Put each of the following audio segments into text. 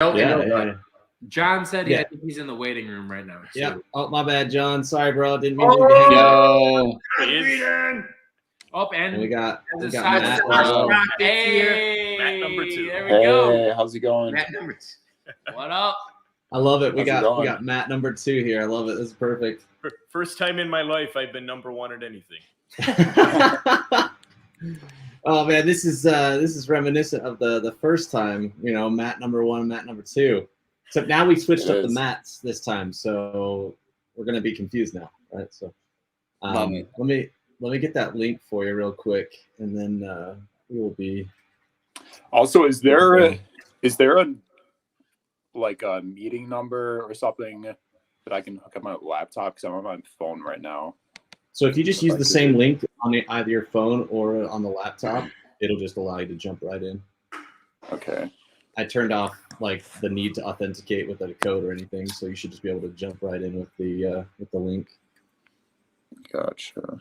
Yeah. John said, I think he's in the waiting room right now. So. Yeah. Oh, my bad, John. Sorry, bro. Didn't mean to and we got Matt. Matt number 2. There we go. Hey, how's it going? Matt number 2. What up? I love it. We got Matt number 2 here. I love it. This is perfect. First time in my life I've been number 1 at anything. Oh man, this is reminiscent of the first time, Matt number 1, Matt number 2. Except now we switched up the Matts this time, so we're gonna be confused now, right? So let me get that link for you real quick, and then we will be. Also, is there a like a meeting number or something that I can hook up my laptop, because I'm on my phone right now? So if you just use the same link on either your phone or on the laptop, it'll just allow you to jump right in. Okay. I turned off like the need to authenticate with a code or anything, so you should just be able to jump right in with the link. Gotcha.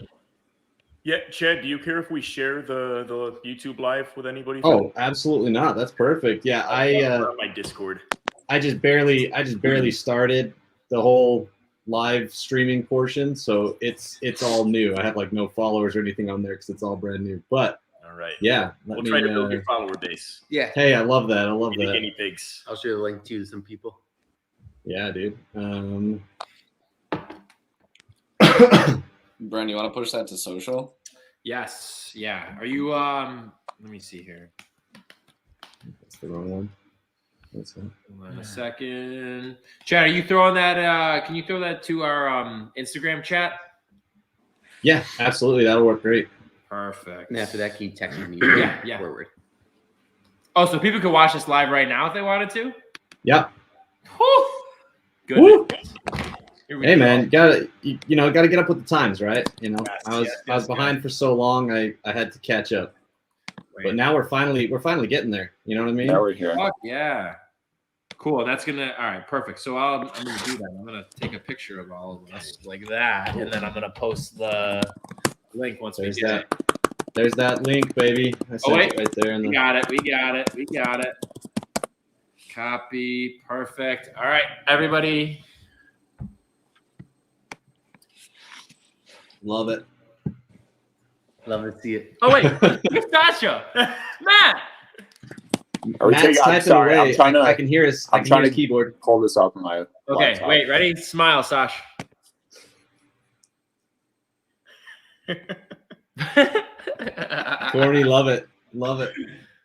Yeah, Chad, do you care if we share the YouTube live with anybody? Oh, absolutely not. That's perfect. Yeah, my Discord. I just barely started the whole live streaming portion, so it's all new. I have like no followers or anything on there because it's all brand new. But all right, yeah, we'll try to build your follower base. Yeah. Hey, I love that. I love that. Guinea pigs. I'll share the link to some people. Yeah, dude. Brent, you want to push that to social? Yes. Yeah. Are you? Let me see here. That's the wrong one. Hold on a second. Chad, are you throwing that? Can you throw that to our Instagram chat? Yeah, absolutely. That'll work great. Perfect. And after that, can you text me? Yeah. Forward. Oh, so people could watch this live right now if they wanted to? Yep. Whew. Good. Woo. Hey man, gotta get up with the times, right? I was behind for so long, I had to catch up. But now we're finally getting there. You know what I mean? Now we're here. Fuck yeah. Cool. That's gonna. All right. Perfect. So I'm gonna do that. I'm gonna take a picture of all of us like that, and then I'm gonna post the link once we get it. There's that link, baby. I sent it right there. We got it. We got it. Copy. Perfect. All right, everybody. Love it. Love to see it. Oh wait, it's Sasha. Matt. Matt's typing away. I can hear his keyboard. Pull this up on my laptop. Wait, ready? Smile, Sash. Corny, love it.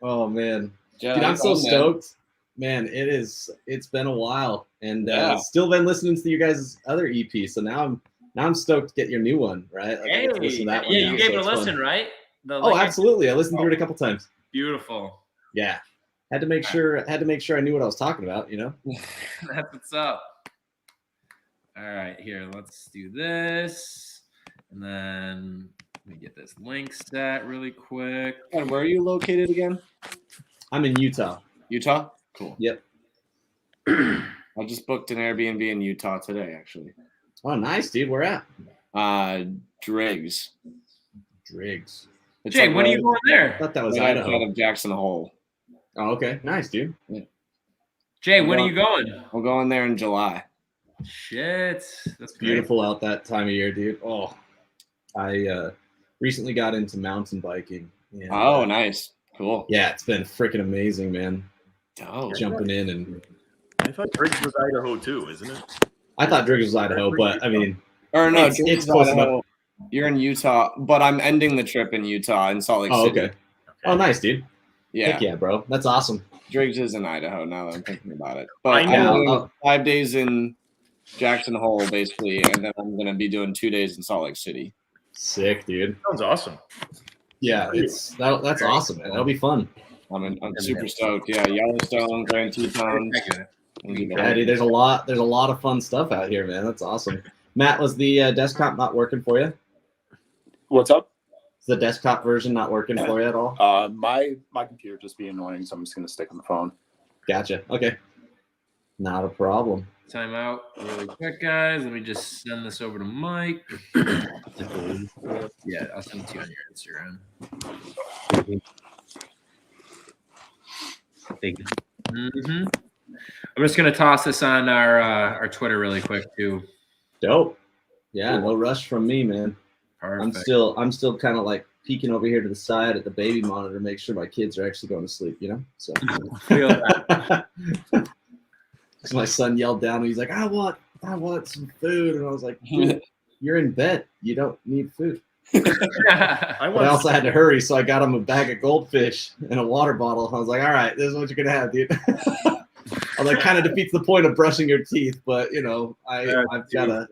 Oh man, dude, I'm so stoked. Man, it's been a while, and still been listening to you guys' other EP. So now I'm stoked to get your new one, right? Like, hey, listen to that one you gave it a listen, right? Absolutely. I listened to it a couple times. Beautiful. Yeah, had to make sure I knew what I was talking about. That's what's up. All right, here, let's do this, and then let me get this link set really quick. And where are you located again? I'm in Utah. Utah? Cool. Yep. I just booked an Airbnb in Utah today, actually. Oh, nice, dude. Where at? Driggs. Driggs. Jay, when are you going there? I thought that was right Idaho. outside of Jackson Hole. Oh, okay. Nice, dude. Yeah. Jay, when are you going? I'm going there in July. Shit. That's beautiful out that time of year, dude. Oh, I recently got into mountain biking. And, nice. Cool. Yeah, it's been freaking amazing, man. Oh, jumping in and. I thought Driggs was Idaho too, isn't it? I thought Driggs was Idaho, but I mean, it's close enough. You're in Utah, but I'm ending the trip in Utah in Salt Lake City. Okay. Oh, nice, dude. Yeah. Heck yeah, bro. That's awesome. Driggs is in Idaho now that I'm thinking about it. But I'm doing 5 days in Jackson Hole, basically, and then I'm going to be doing 2 days in Salt Lake City. Sick, dude. Sounds awesome. Yeah, that's awesome, man. That'll be fun. I'm super stoked. Yeah, Yellowstone, Grand Tetons. Yeah, dude, there's a lot of fun stuff out here, man. That's awesome. Matt, was the desktop not working for you? What's up? Is the desktop version not working for you at all? My computer just be annoying, so I'm just gonna stick on the phone. Gotcha. Okay. Not a problem. Time out really quick, guys. Let me just send this over to Mike. Yeah, I'll send it to you on your Instagram. Thank you. Mm-hmm. I'm just gonna toss this on our Twitter really quick too. Dope. Yeah, no rush from me, man. Perfect. I'm still kind of like peeking over here to the side at the baby monitor, make sure my kids are actually going to sleep. You know, so. Feel that. Because my son yelled down and he's like, I want some food. And I was like, dude, you're in bed. You don't need food. But I also had to hurry, so I got him a bag of goldfish and a water bottle. I was like, all right, this is what you're going to have, dude. I was like, kind of defeats the point of brushing your teeth, but, you know, I've got a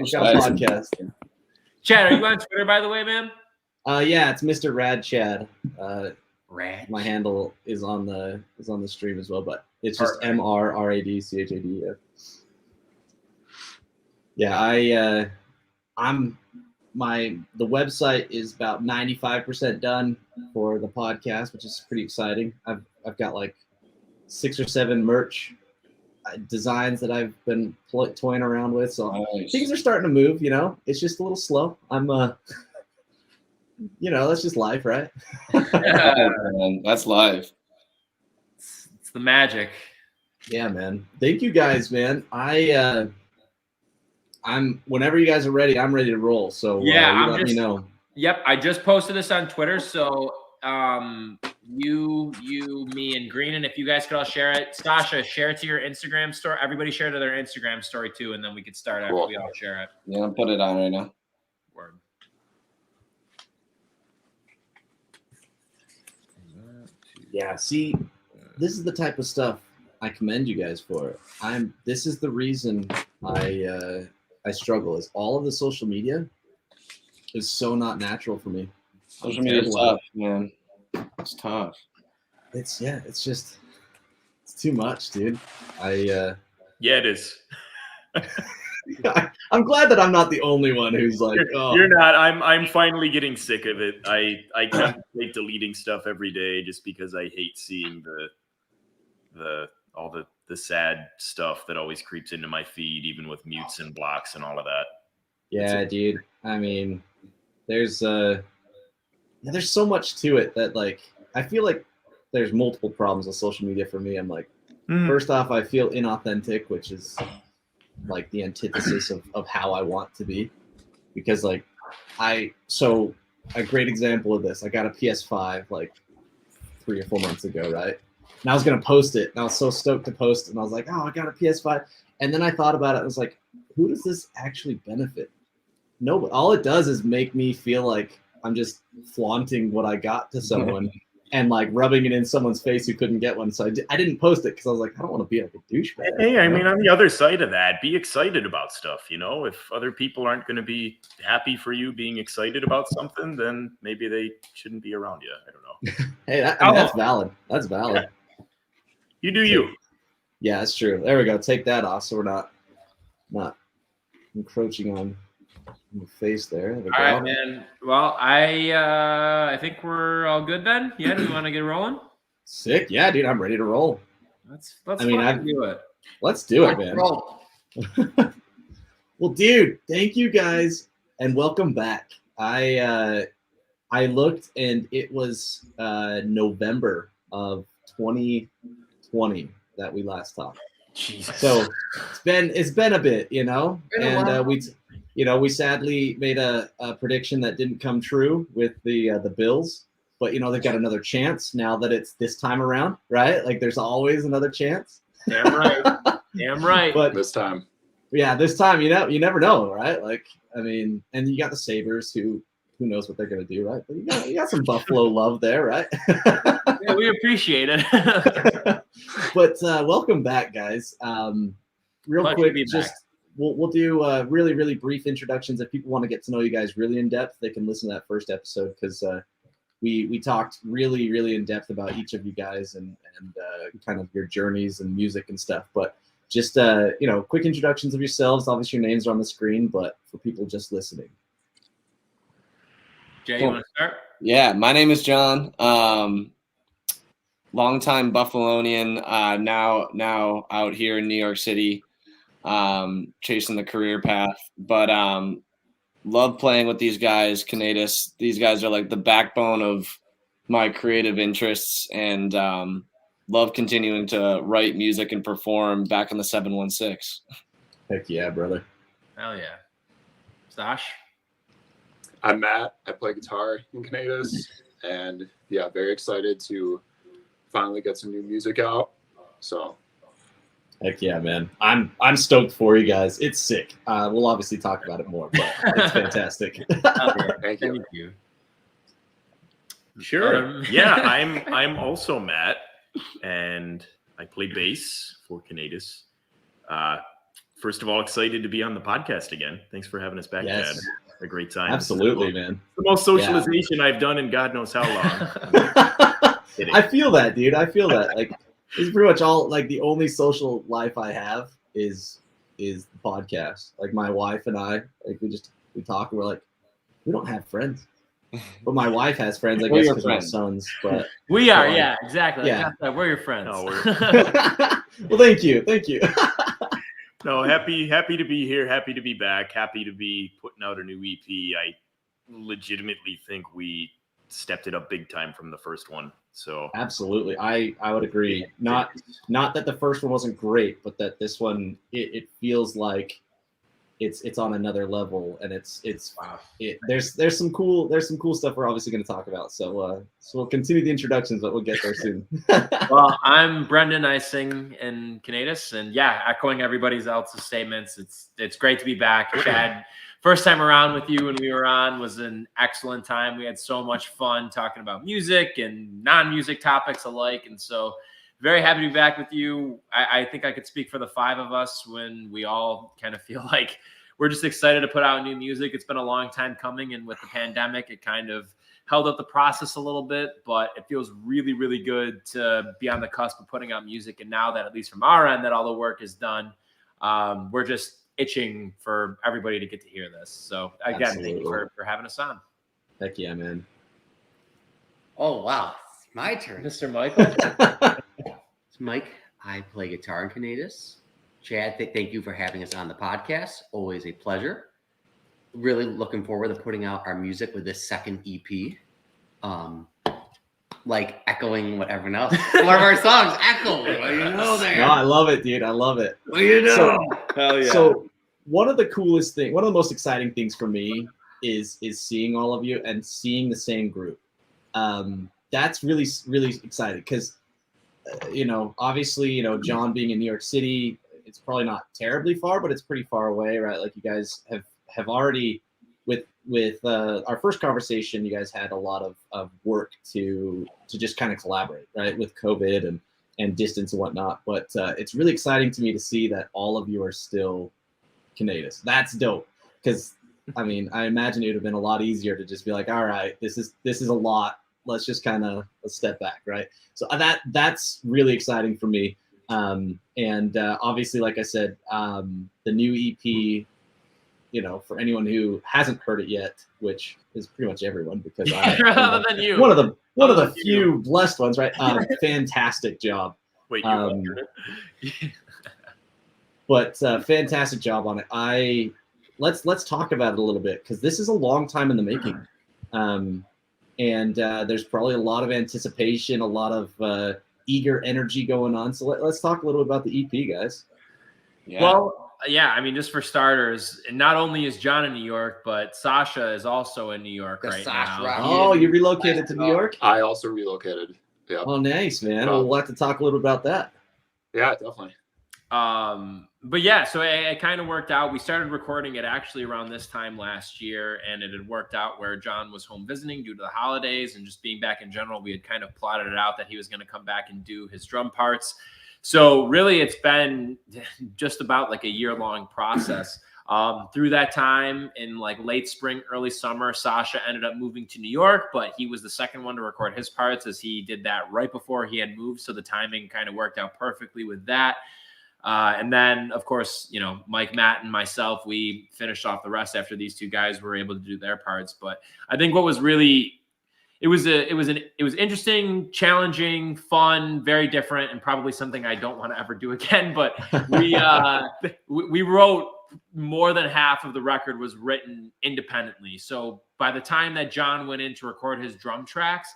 podcast. Chad, are you on Twitter, by the way, man? Yeah, it's Mr. Rad Chad. Rad. My handle is on the stream as well, but it's just MRRADCHAD. Yeah, the website is about 95% done for the podcast, which is pretty exciting. I've got like 6 or 7 merch designs that I've been toying around with, so things are starting to move. You know, it's just a little slow. You know, that's just life, right? That's life. It's the magic. Yeah, man. Thank you guys, man. I'm whenever you guys are ready, I'm ready to roll. So yeah, let me know. Yep, I just posted this on Twitter. So you, me, and Green, and if you guys could all share it, Sasha, share it to your Instagram story. Everybody share it to their Instagram story too, and then we could start after we all share it. Yeah, I'll put it on right now. Word. Yeah, see, this is the type of stuff I commend you guys for. This is the reason I struggle, is all of the social media is so not natural for me. Social media is tough, man. It's tough. It's too much, dude. Yeah, it is. I'm glad that I'm not the only one who's like, you're not. I'm finally getting sick of it. I contemplate deleting stuff every day just because I hate seeing all the sad stuff that always creeps into my feed, even with mutes and blocks and all of that. Yeah, dude. I mean, there's so much to it that, like, I feel like there's multiple problems with social media for me. I'm like, first off, I feel inauthentic, which is like the antithesis of how I want to be, because like so a great example of this, I got a PS5 like 3 or 4 months ago, right? And I was gonna post it, and I was so stoked to post it, and I was like, oh, I got a PS5. And then I thought about it, I was like, who does this actually benefit? No, all it does is make me feel like I'm just flaunting what I got to someone and like rubbing it in someone's face who couldn't get one. So I didn't post it because I was like, I don't want to be like a douchebag. Hey, I mean, on the other side of that, be excited about stuff. You know, if other people aren't going to be happy for you being excited about something, then maybe they shouldn't be around you. I don't know. Hey, that's valid. That's valid. Yeah. You do you. Yeah, that's true. There we go. Take that off, so we're not encroaching on the face there. All right, man. Well, I think we're all good then. Yeah, do you want to get rolling? Sick. Yeah, dude, I'm ready to roll. Let's do it. Let's do it, man. Well, dude, thank you guys and welcome back. I looked and it was November of 2020 that we last talked. Jesus. So it's been a bit, you know, and we sadly made a prediction that didn't come true with the Bills, but you know they've got another chance now that it's this time around, right? Like there's always another chance. Damn right. Damn right. But this time, you never know, right? Like I mean, and you got the Sabres who knows what they're gonna do, right? But you got some Buffalo love there, right? Yeah, we appreciate it. But welcome back, guys. Real quick, just we'll do really, really brief introductions. If people want to get to know you guys really in depth, they can listen to that first episode because we talked really, really in depth about each of you guys and kind of your journeys and music and stuff. But just quick introductions of yourselves. Obviously, your names are on the screen, but for people just listening. Jay, you want to start? Yeah, my name is John. Longtime Buffalonian, now out here in New York City, chasing the career path. But love playing with these guys, Canetis. These guys are like the backbone of my creative interests, and love continuing to write music and perform back in the 716. Heck yeah, brother. Hell yeah. Stash? I'm Matt. I play guitar in Canetis, and yeah, very excited to finally get some new music out. So, Heck yeah, man. I'm stoked for you guys. It's sick. We'll obviously talk about it more, but it's fantastic. thank you. Thank you. Sure. Yeah, I'm also Matt, and I play bass for Canetis. First of all, excited to be on the podcast again. Thanks for having us back, Yes. Chad. A great time. Absolutely, man. The most socialization I've done in God knows how long. I feel that, dude. I feel that. Like, it's pretty much all, like, the only social life I have is the podcast. Like, my wife and I, like, we talk and we're like, we don't have friends. But my wife has friends, I We're guess, your because we're friends. sons. But We are, Well, yeah, exactly. yeah. We're your friends. No, well, thank you. No, happy to be here. Happy to be back. Happy to be putting out a new EP. I legitimately think we stepped it up big time from the first one. So Absolutely, I would agree. Not that the first one wasn't great, but that this one it feels like it's on another level, and there's some cool stuff we're obviously going to talk about. So we'll continue the introductions, but we'll get there soon. Well, I'm Brendan. I sing in Canetis, and yeah, echoing everybody else's statements. It's great to be back. Chad, first time around with you when we were on was an excellent time. We had so much fun talking about music and non-music topics alike, and so very happy to be back with you. I think I could speak for the five of us when we all kind of feel like we're just excited to put out new music. It's been a long time coming, and with the pandemic, it kind of held up the process a little bit, but it feels really, really good to be on the cusp of putting out music. And now that, at least from our end, that all the work is done, we're just itching for everybody to get to hear this. So again, thank you for having us on. Heck yeah, man. Oh, wow. It's my turn. Mr. Michael. It's Mike. I play guitar in Canetis. Chad, thank you for having us on the podcast. Always a pleasure. Really looking forward to putting out our music with this second EP. Like echoing what everyone else. One of our songs, Echo. What do you know there? No, I love it, dude. I love it. What do you know? Hell yeah. So one of the most exciting things for me is seeing all of you and seeing the same group. That's really, really exciting because, obviously, John being in New York City, it's probably not terribly far, but it's pretty far away, right? Like you guys have already, with our first conversation, you guys had a lot of work to just kind of collaborate, right? With COVID and distance and whatnot. But it's really exciting to me to see that all of you are still Canetis. That's dope. Because I imagine it would have been a lot easier to just be like, all right, this is a lot. Let's just kind of step back, right? So that's really exciting for me. And obviously, like I said, the new EP, for anyone who hasn't heard it yet, which is pretty much everyone, because Other than you. one of the few blessed ones, right? Fantastic job. wait, you heard it? But fantastic job on it. Let's talk about it a little bit, because this is a long time in the making. And there's probably a lot of anticipation, a lot of eager energy going on. So let's talk a little bit about the EP, guys. Yeah. Well, yeah, just for starters, and not only is John in New York, but Sasha is also in New York right now. Rock. Oh, you relocated to New York? I also relocated. Yeah. Oh, nice, man. Well, we'll have to talk a little about that. Yeah, definitely. But yeah, so it kind of worked out. We started recording it actually around this time last year, and it had worked out where John was home visiting due to the holidays and just being back in general. We had kind of plotted it out that he was going to come back and do his drum parts. So really, it's been just about like a year-long process. Through that time, in like late spring, early summer, Sasha ended up moving to New York, but he was the second one to record his parts, as he did that right before he had moved. So the timing kind of worked out perfectly with that. And then, of course, Mike, Matt, and myself, we finished off the rest after these two guys were able to do their parts. But I think what was really it was interesting, challenging, fun, very different, and probably something I don't want to ever do again. But we wrote more than half of the record was written independently. So by the time that John went in to record his drum tracks,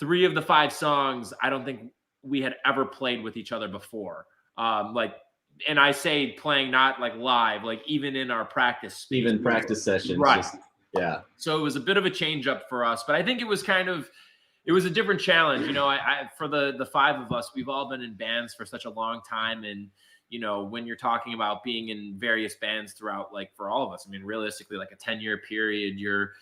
3 of the 5 songs I don't think we had ever played with each other before. And I say playing not like live, like even in our practice space. Even practice sessions. Right. Yeah. So it was a bit of a change up for us, but I think it was a different challenge. I for the five of us, we've all been in bands for such a long time. And, when you're talking about being in various bands throughout, like for all of us, I mean, realistically, like a 10-year period, you're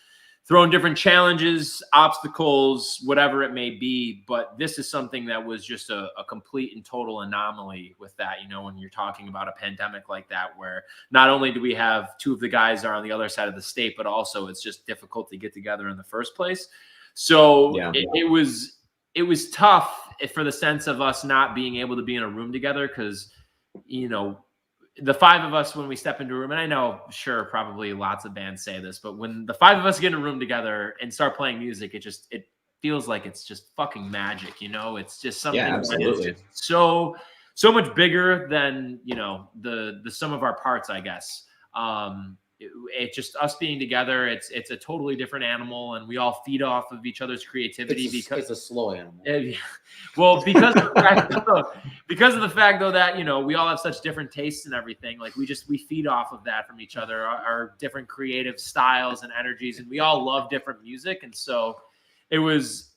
throwing different challenges, obstacles, whatever it may be. But this is something that was just a complete and total anomaly with that, when you're talking about a pandemic like that, where not only do we have two of the guys are on the other side of the state, but also it's just difficult to get together in the first place. So it was tough for the sense of us not being able to be in a room together. Cause the five of us, when we step into a room, and I know, sure, probably lots of bands say this, but when the five of us get in a room together and start playing music, it feels like it's just fucking magic. It's just something that is just so much bigger than, the sum of our parts, I guess. It's just us being together. It's a totally different animal, and we all feed off of each other's creativity because it's a slow animal. Well, because of the fact though that we all have such different tastes and everything. Like we feed off of that from each other, our different creative styles and energies, and we all love different music. And so it was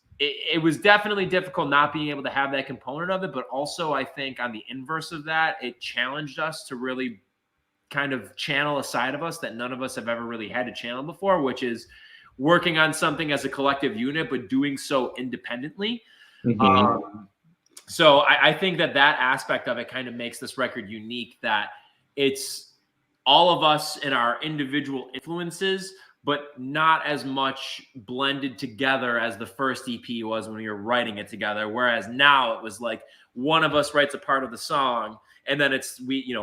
definitely difficult not being able to have that component of it, but also I think on the inverse of that, it challenged us to really kind of channel a side of us that none of us have ever really had to channel before, which is working on something as a collective unit, but doing so independently. Mm-hmm. So I think that aspect of it kind of makes this record unique, that it's all of us in our individual influences, but not as much blended together as the first EP was when we were writing it together. Whereas now it was like one of us writes a part of the song, and then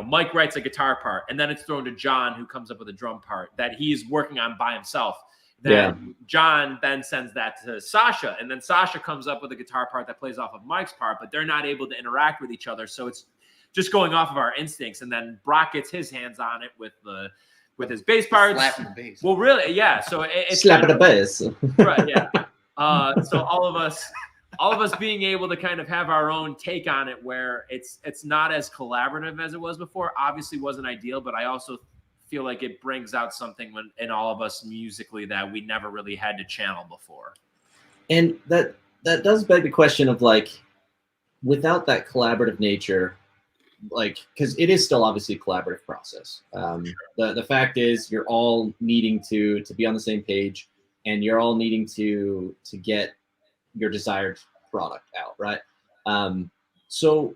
Mike writes a guitar part, and then it's thrown to John, who comes up with a drum part that he's working on by himself. Then John then sends that to Sasha, and then Sasha comes up with a guitar part that plays off of Mike's part, but they're not able to interact with each other. So it's just going off of our instincts. And then Brock gets his hands on it with his bass parts. Slapping the bass. Well, really, yeah. So it's slapping the bass. Right, yeah. So all of us being able to kind of have our own take on it, where it's not as collaborative as it was before, obviously wasn't ideal, but I also feel like it brings out something in all of us musically that we never really had to channel before. And that does beg the question of, like, without that collaborative nature, like, because it is still obviously a collaborative process. The fact is, you're all needing to be on the same page, and you're all needing to get your desired product out, right? So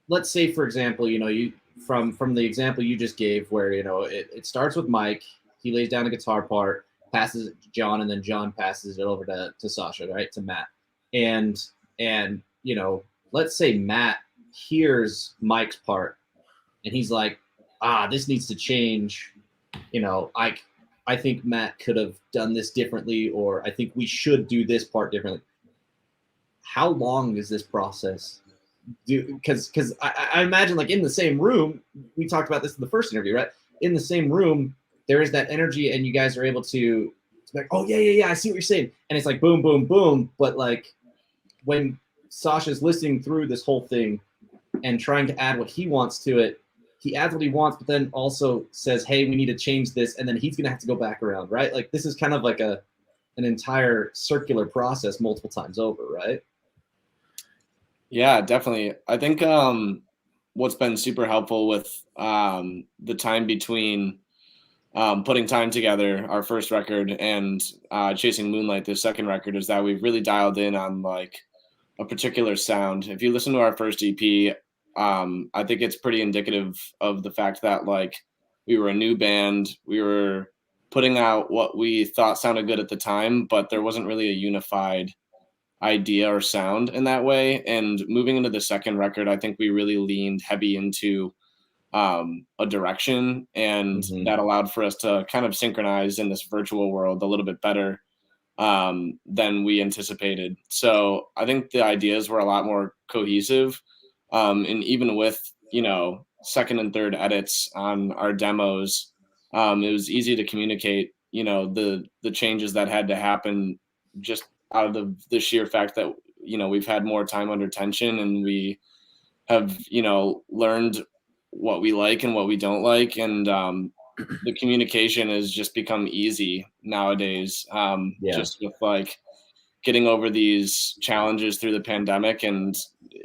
let's say, for example, you from the example you just gave, where it starts with Mike, he lays down a guitar part, passes it to John, and then John passes it over to Sasha, right, to Matt, and let's say Matt hears Mike's part, and he's like, this needs to change. I think Matt could have done this differently, or I think we should do this part differently. How long is this process? Because I imagine, like, in the same room, we talked about this in the first interview, right? In the same room, there is that energy, and you guys are able to be like, oh yeah, I see what you're saying, and it's like boom, boom, boom. But like when Sasha's listening through this whole thing and trying to add what he wants to it, he adds what he wants, but then also says, hey, we need to change this, and then he's gonna have to go back around, right? Like, this is kind of like an entire circular process multiple times over, right? Yeah, definitely. I think what's been super helpful with the time between putting time together, our first record, and Chasing Moonlight, this second record, is that we've really dialed in on like a particular sound. If you listen to our first EP, I think it's pretty indicative of the fact that, like, we were a new band. We were putting out what we thought sounded good at the time, but there wasn't really a unified idea or sound in that way. And moving into the second record, I think we really leaned heavy into a direction, and that allowed for us to kind of synchronize in this virtual world a little bit better than we anticipated. So I think the ideas were a lot more cohesive, and even with second and third edits on our demos, it was easy to communicate the changes that had to happen, just out of the sheer fact that we've had more time under tension, and we have, learned what we like and what we don't like. And the communication has just become easy nowadays. Just with like getting over these challenges through the pandemic, and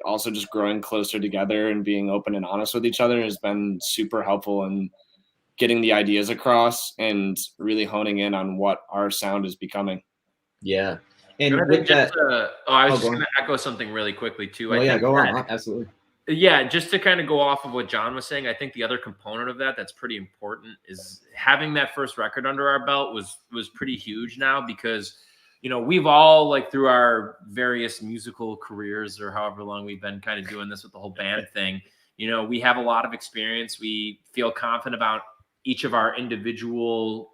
also just growing closer together and being open and honest with each other has been super helpful in getting the ideas across and really honing in on what our sound is becoming. Yeah. And I with that, I was just going to echo something really quickly too. Oh, go on. Absolutely. Yeah, just to kind of go off of what John was saying, I think the other component of that's pretty important is having that first record under our belt was pretty huge now, because we've all, like, through our various musical careers or however long we've been kind of doing this with the whole band thing, we have a lot of experience. We feel confident about each of our individual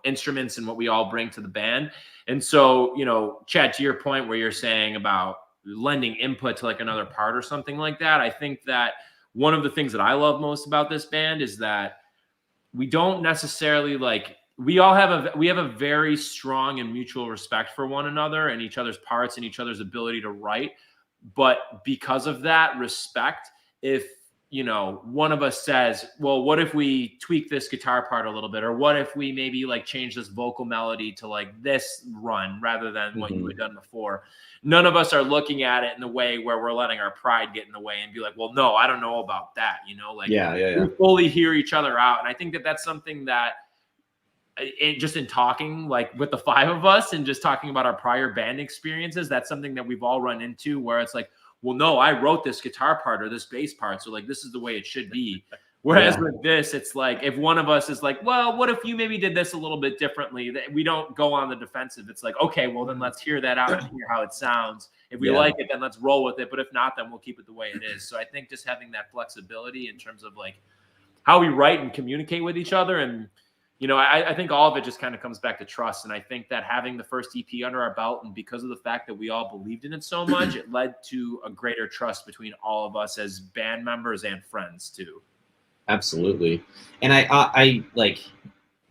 instruments and what we all bring to the band. And so, Chad, to your point where you're saying about lending input to like another part or something like that, I think that one of the things that I love most about this band is that we don't necessarily we have a very strong and mutual respect for one another and each other's parts and each other's ability to write. But because of that respect, if one of us says, well, what if we tweak this guitar part a little bit? Or what if we maybe change this vocal melody to like this run rather than what you had done before? None of us are looking at it in the way where we're letting our pride get in the way and be like, well, no, I don't know about that. We fully hear each other out. And I think that that's something that just in talking with the five of us and just talking about our prior band experiences, that's something that we've all run into where it's like, well, no, I wrote this guitar part or this bass part, so this is the way it should be. Whereas with this, it's like if one of us is like, well, what if you maybe did this a little bit differently? We don't go on the defensive. It's like, okay, well, then let's hear that out and hear how it sounds. If we like it, then let's roll with it. But if not, then we'll keep it the way it is. So I think just having that flexibility in terms of how we write and communicate with each other. And I think all of it just kind of comes back to trust. And I think that having the first EP under our belt, and because of the fact that we all believed in it so much, it led to a greater trust between all of us as band members and friends too. Absolutely. And I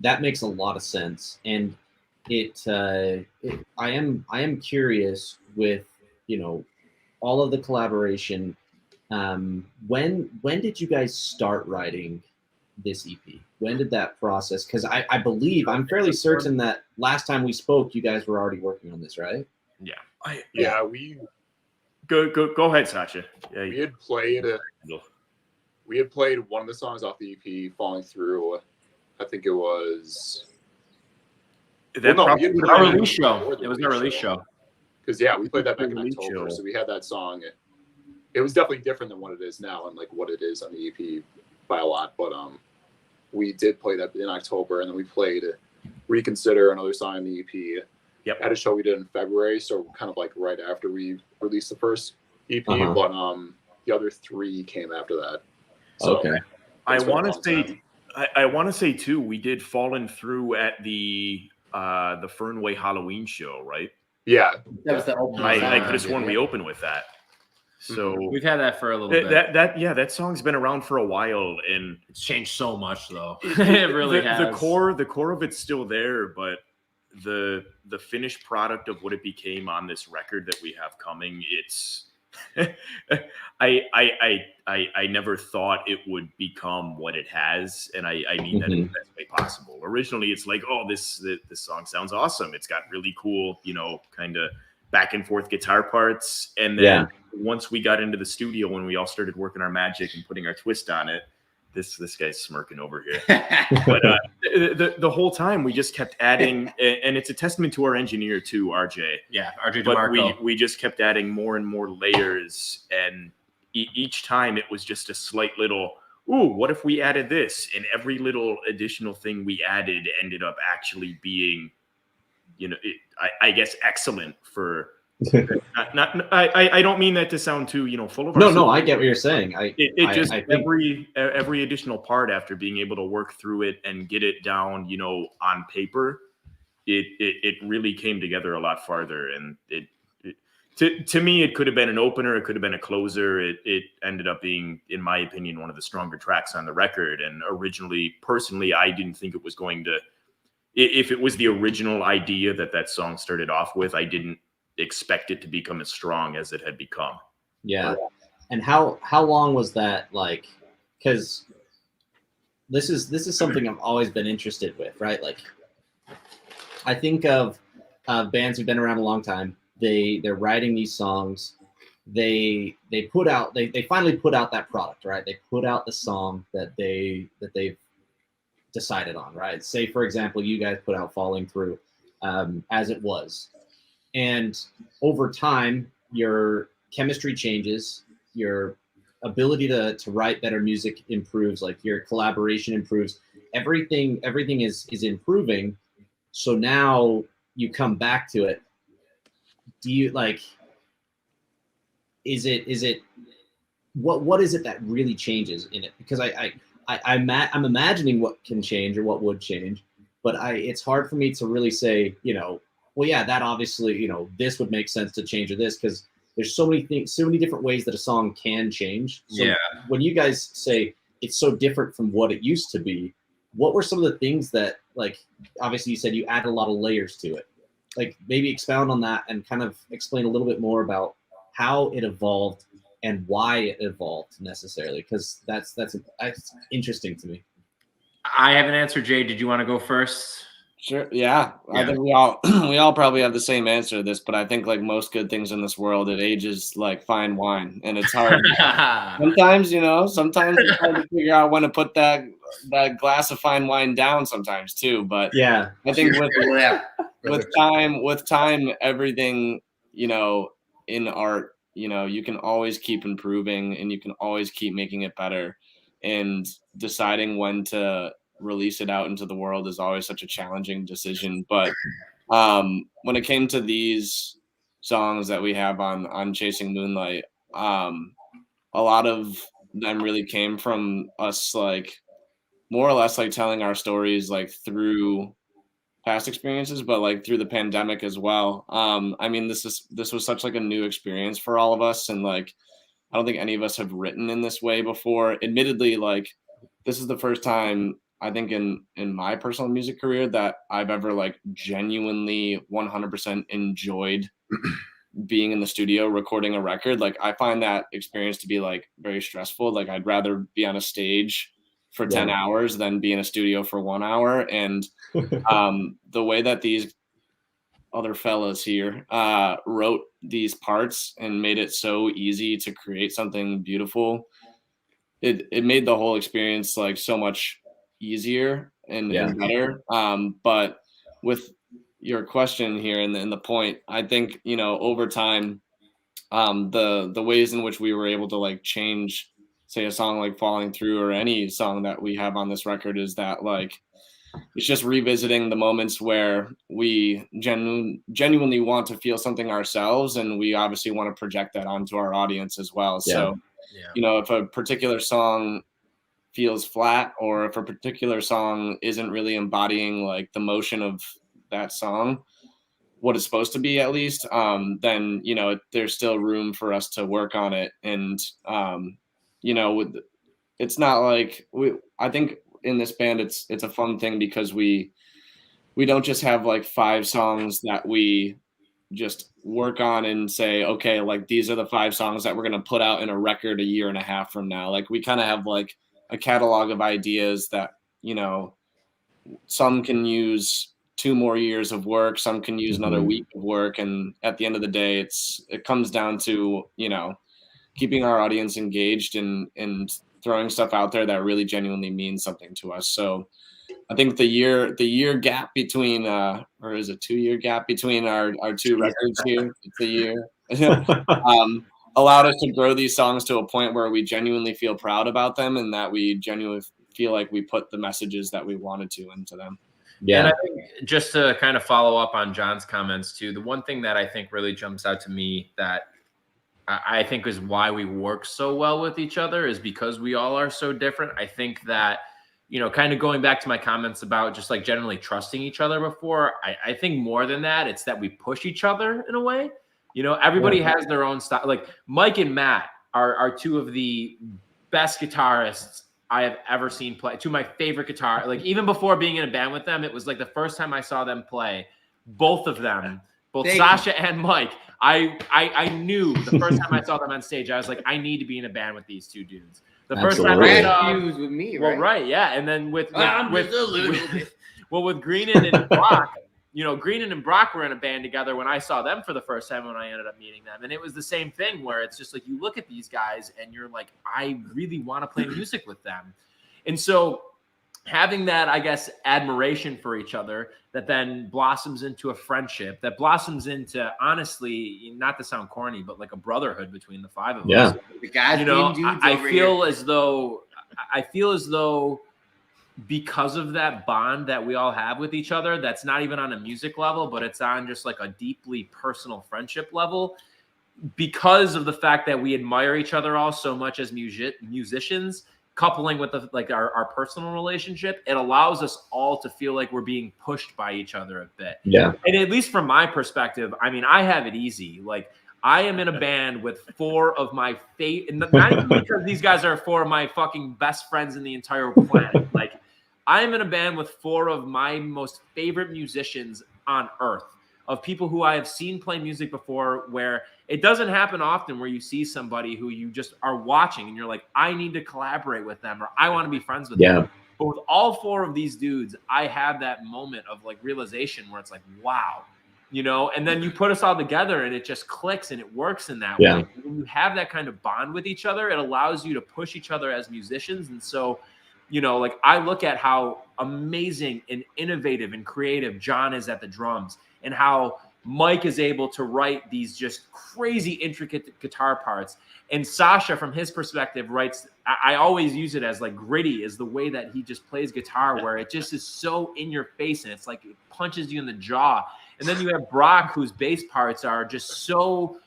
that makes a lot of sense. And I am curious with, all of the collaboration. When did you guys start writing this EP? When did that process? Because I believe, I'm fairly certain that last time we spoke, you guys were already working on this, right? Yeah. We go ahead, Sasha. Yeah, we had played one of the songs off the EP, Falling Through. I think it was our release show. It was our release show. Because we played that back in October, so we had that song. It was definitely different than what it is now and what it is on the EP by a lot, but we did play that in October, and then we played Reconsider, another song in the EP. At a show we did in February, so kind of right after we released the first EP, but the other three came after that. So okay. I want to say too, we did Fallen Through at the Fernway Halloween show, right? Yeah. That was the opening. I could have sworn we opened with that. So we've had that for a little bit. That song's been around for a while, and it's changed so much though. It really has. The core of it's still there, but the finished product of what it became on this record that we have coming, it's I never thought it would become what it has, and I mean that in the best way possible. Originally, it's like, oh, this song sounds awesome. It's got really cool, kind of back and forth guitar parts, and then once we got into the studio, when we all started working our magic and putting our twist on it, this guy's smirking over here. But the whole time we just kept adding, and it's a testament to our engineer too, RJ. Yeah, RJ But DeMarco. we just kept adding more and more layers, and each time it was just a slight little, ooh, what if we added this? And every little additional thing we added ended up actually being, I guess, excellent for. I don't mean that to sound too full of ourselves. No, I get what you're saying. I think every additional part, after being able to work through it and get it down on paper, it really came together a lot farther. And to me, it could have been an opener, it could have been a closer. It ended up being, in my opinion, one of the stronger tracks on the record. And originally, personally, I didn't think it was going to. If it was the original idea that song started off with, I didn't expect it to become as strong as it had become. Yeah. And how long was that, like, because this is something I've always been interested with, right? Like, I think of bands who've been around a long time. They're writing these songs. They finally put out that product, right? They put out the song that they've decided on, right? Say, for example, you guys put out Falling Through, As It Was. And over time, your chemistry changes, your ability to write better music improves, like your collaboration improves. Everything is improving. So now you come back to it. Do you like, is it what is it that really changes in it? Because I'm imagining what can change or what would change, but it's hard for me to really say, well, yeah, that obviously, this would make sense to change or this, because there's so many things, so many different ways that a song can change. So Yeah. when you guys say it's so different from what it used to be, what were some of the things that, like, obviously you said you added a lot of layers to it, like maybe expound on that and kind of explain a little bit more about how it evolved and why it evolved necessarily, because that's interesting to me. I have an answer. Jay, did you want to go first? Sure. Yeah. I think we all probably have the same answer to this, but I think like most good things in this world, it ages like fine wine, and it's hard. Sometimes it's hard to figure out when to put that glass of fine wine down sometimes too. But yeah, I think with time, everything, in art, you can always keep improving and you can always keep making it better, and deciding when to release it out into the world is always such a challenging decision. But when it came to these songs that we have on Chasing Moonlight, a lot of them really came from us, like more or less like telling our stories like through past experiences, but like through the pandemic as well. I mean, this was such like a new experience for all of us, and like I don't think any of us have written in this way before. Admittedly, like this is the first time I think in my personal music career that I've ever like genuinely 100% enjoyed being in the studio recording a record. Like I find that experience to be like very stressful. Like I'd rather be on a stage for 10 hours than be in a studio for 1 hour. And the way that these other fellas here wrote these parts and made it so easy to create something beautiful, it made the whole experience like so much easier and better. But with your question here and the point, I think, over time, the ways in which we were able to like change, say, a song like Falling Through or any song that we have on this record is that like it's just revisiting the moments where we genuinely want to feel something ourselves, and we obviously want to project that onto our audience as well. So if a particular song feels flat, or if a particular song isn't really embodying like the motion of that song, what it's supposed to be at least, then there's still room for us to work on it. And it's not like I think in this band it's a fun thing because we don't just have like 5 songs that we just work on and say, okay, like these are the 5 songs that we're going to put out in a record a year and a half from now. Like we kind of have like a catalog of ideas that some can use 2 more years of work, some can use another week of work, and at the end of the day it comes down to keeping our audience engaged and throwing stuff out there that really genuinely means something to us. So I think the year gap between or is it 2-year gap between our 2 records here, it's a year, allowed us to grow these songs to a point where we genuinely feel proud about them, and that we genuinely feel like we put the messages that we wanted to into them. Yeah. And I think just to kind of follow up on John's comments too, the one thing that I think really jumps out to me that I think is why we work so well with each other is because we all are so different. I think that, kind of going back to my comments about just like generally trusting each other before, I think more than that, it's that we push each other in a way. Everybody has their own style. Like Mike and Matt are 2 of the best guitarists I have ever seen play. 2 of my favorite guitar. Like even before being in a band with them, it was like the first time I saw them play. Both of them both Thank Sasha and Mike. I knew the first time I saw them on stage, I was like, I need to be in a band with these two dudes. The first time I Absolutely. saw, Fuse with me, well, right? right, yeah, and then with just a little bit. well, with Greenan and Brock, Greenan and Brock were in a band together when I saw them for the first time when I ended up meeting them. And it was the same thing where it's just like you look at these guys and you're like, I really want to play music with them. And so having that, I guess, admiration for each other that then blossoms into a friendship, that blossoms into, honestly, not to sound corny, but like a brotherhood between the five of us. The guys being dudes I over feel here. I feel as though because of that bond that we all have with each other, that's not even on a music level, but it's on just like a deeply personal friendship level, because of the fact that we admire each other all so much as musicians, coupling with our personal relationship, it allows us all to feel like we're being pushed by each other a bit. Yeah. And at least from my perspective, I mean, I have it easy. Like, I am in a band with four of my not even because these guys are four of my fucking best friends in the entire planet. Like, I am in a band with four of my most favorite musicians on earth, of people who I have seen play music before, where it doesn't happen often where you see somebody who you just are watching and you're like, I need to collaborate with them, or I want to be friends with them. But with all four of these dudes, I have that moment of like realization where it's like, wow, and then you put us all together and it just clicks and it works in that way. When you have that kind of bond with each other, it allows you to push each other as musicians. And so, like, I look at how amazing and innovative and creative John is at the drums, and how Mike is able to write these just crazy intricate guitar parts. And Sasha, from his perspective, writes, I always use it as like gritty, is the way that he just plays guitar, where it just is so in your face and it's like it punches you in the jaw. And then you have Brock, whose bass parts are just so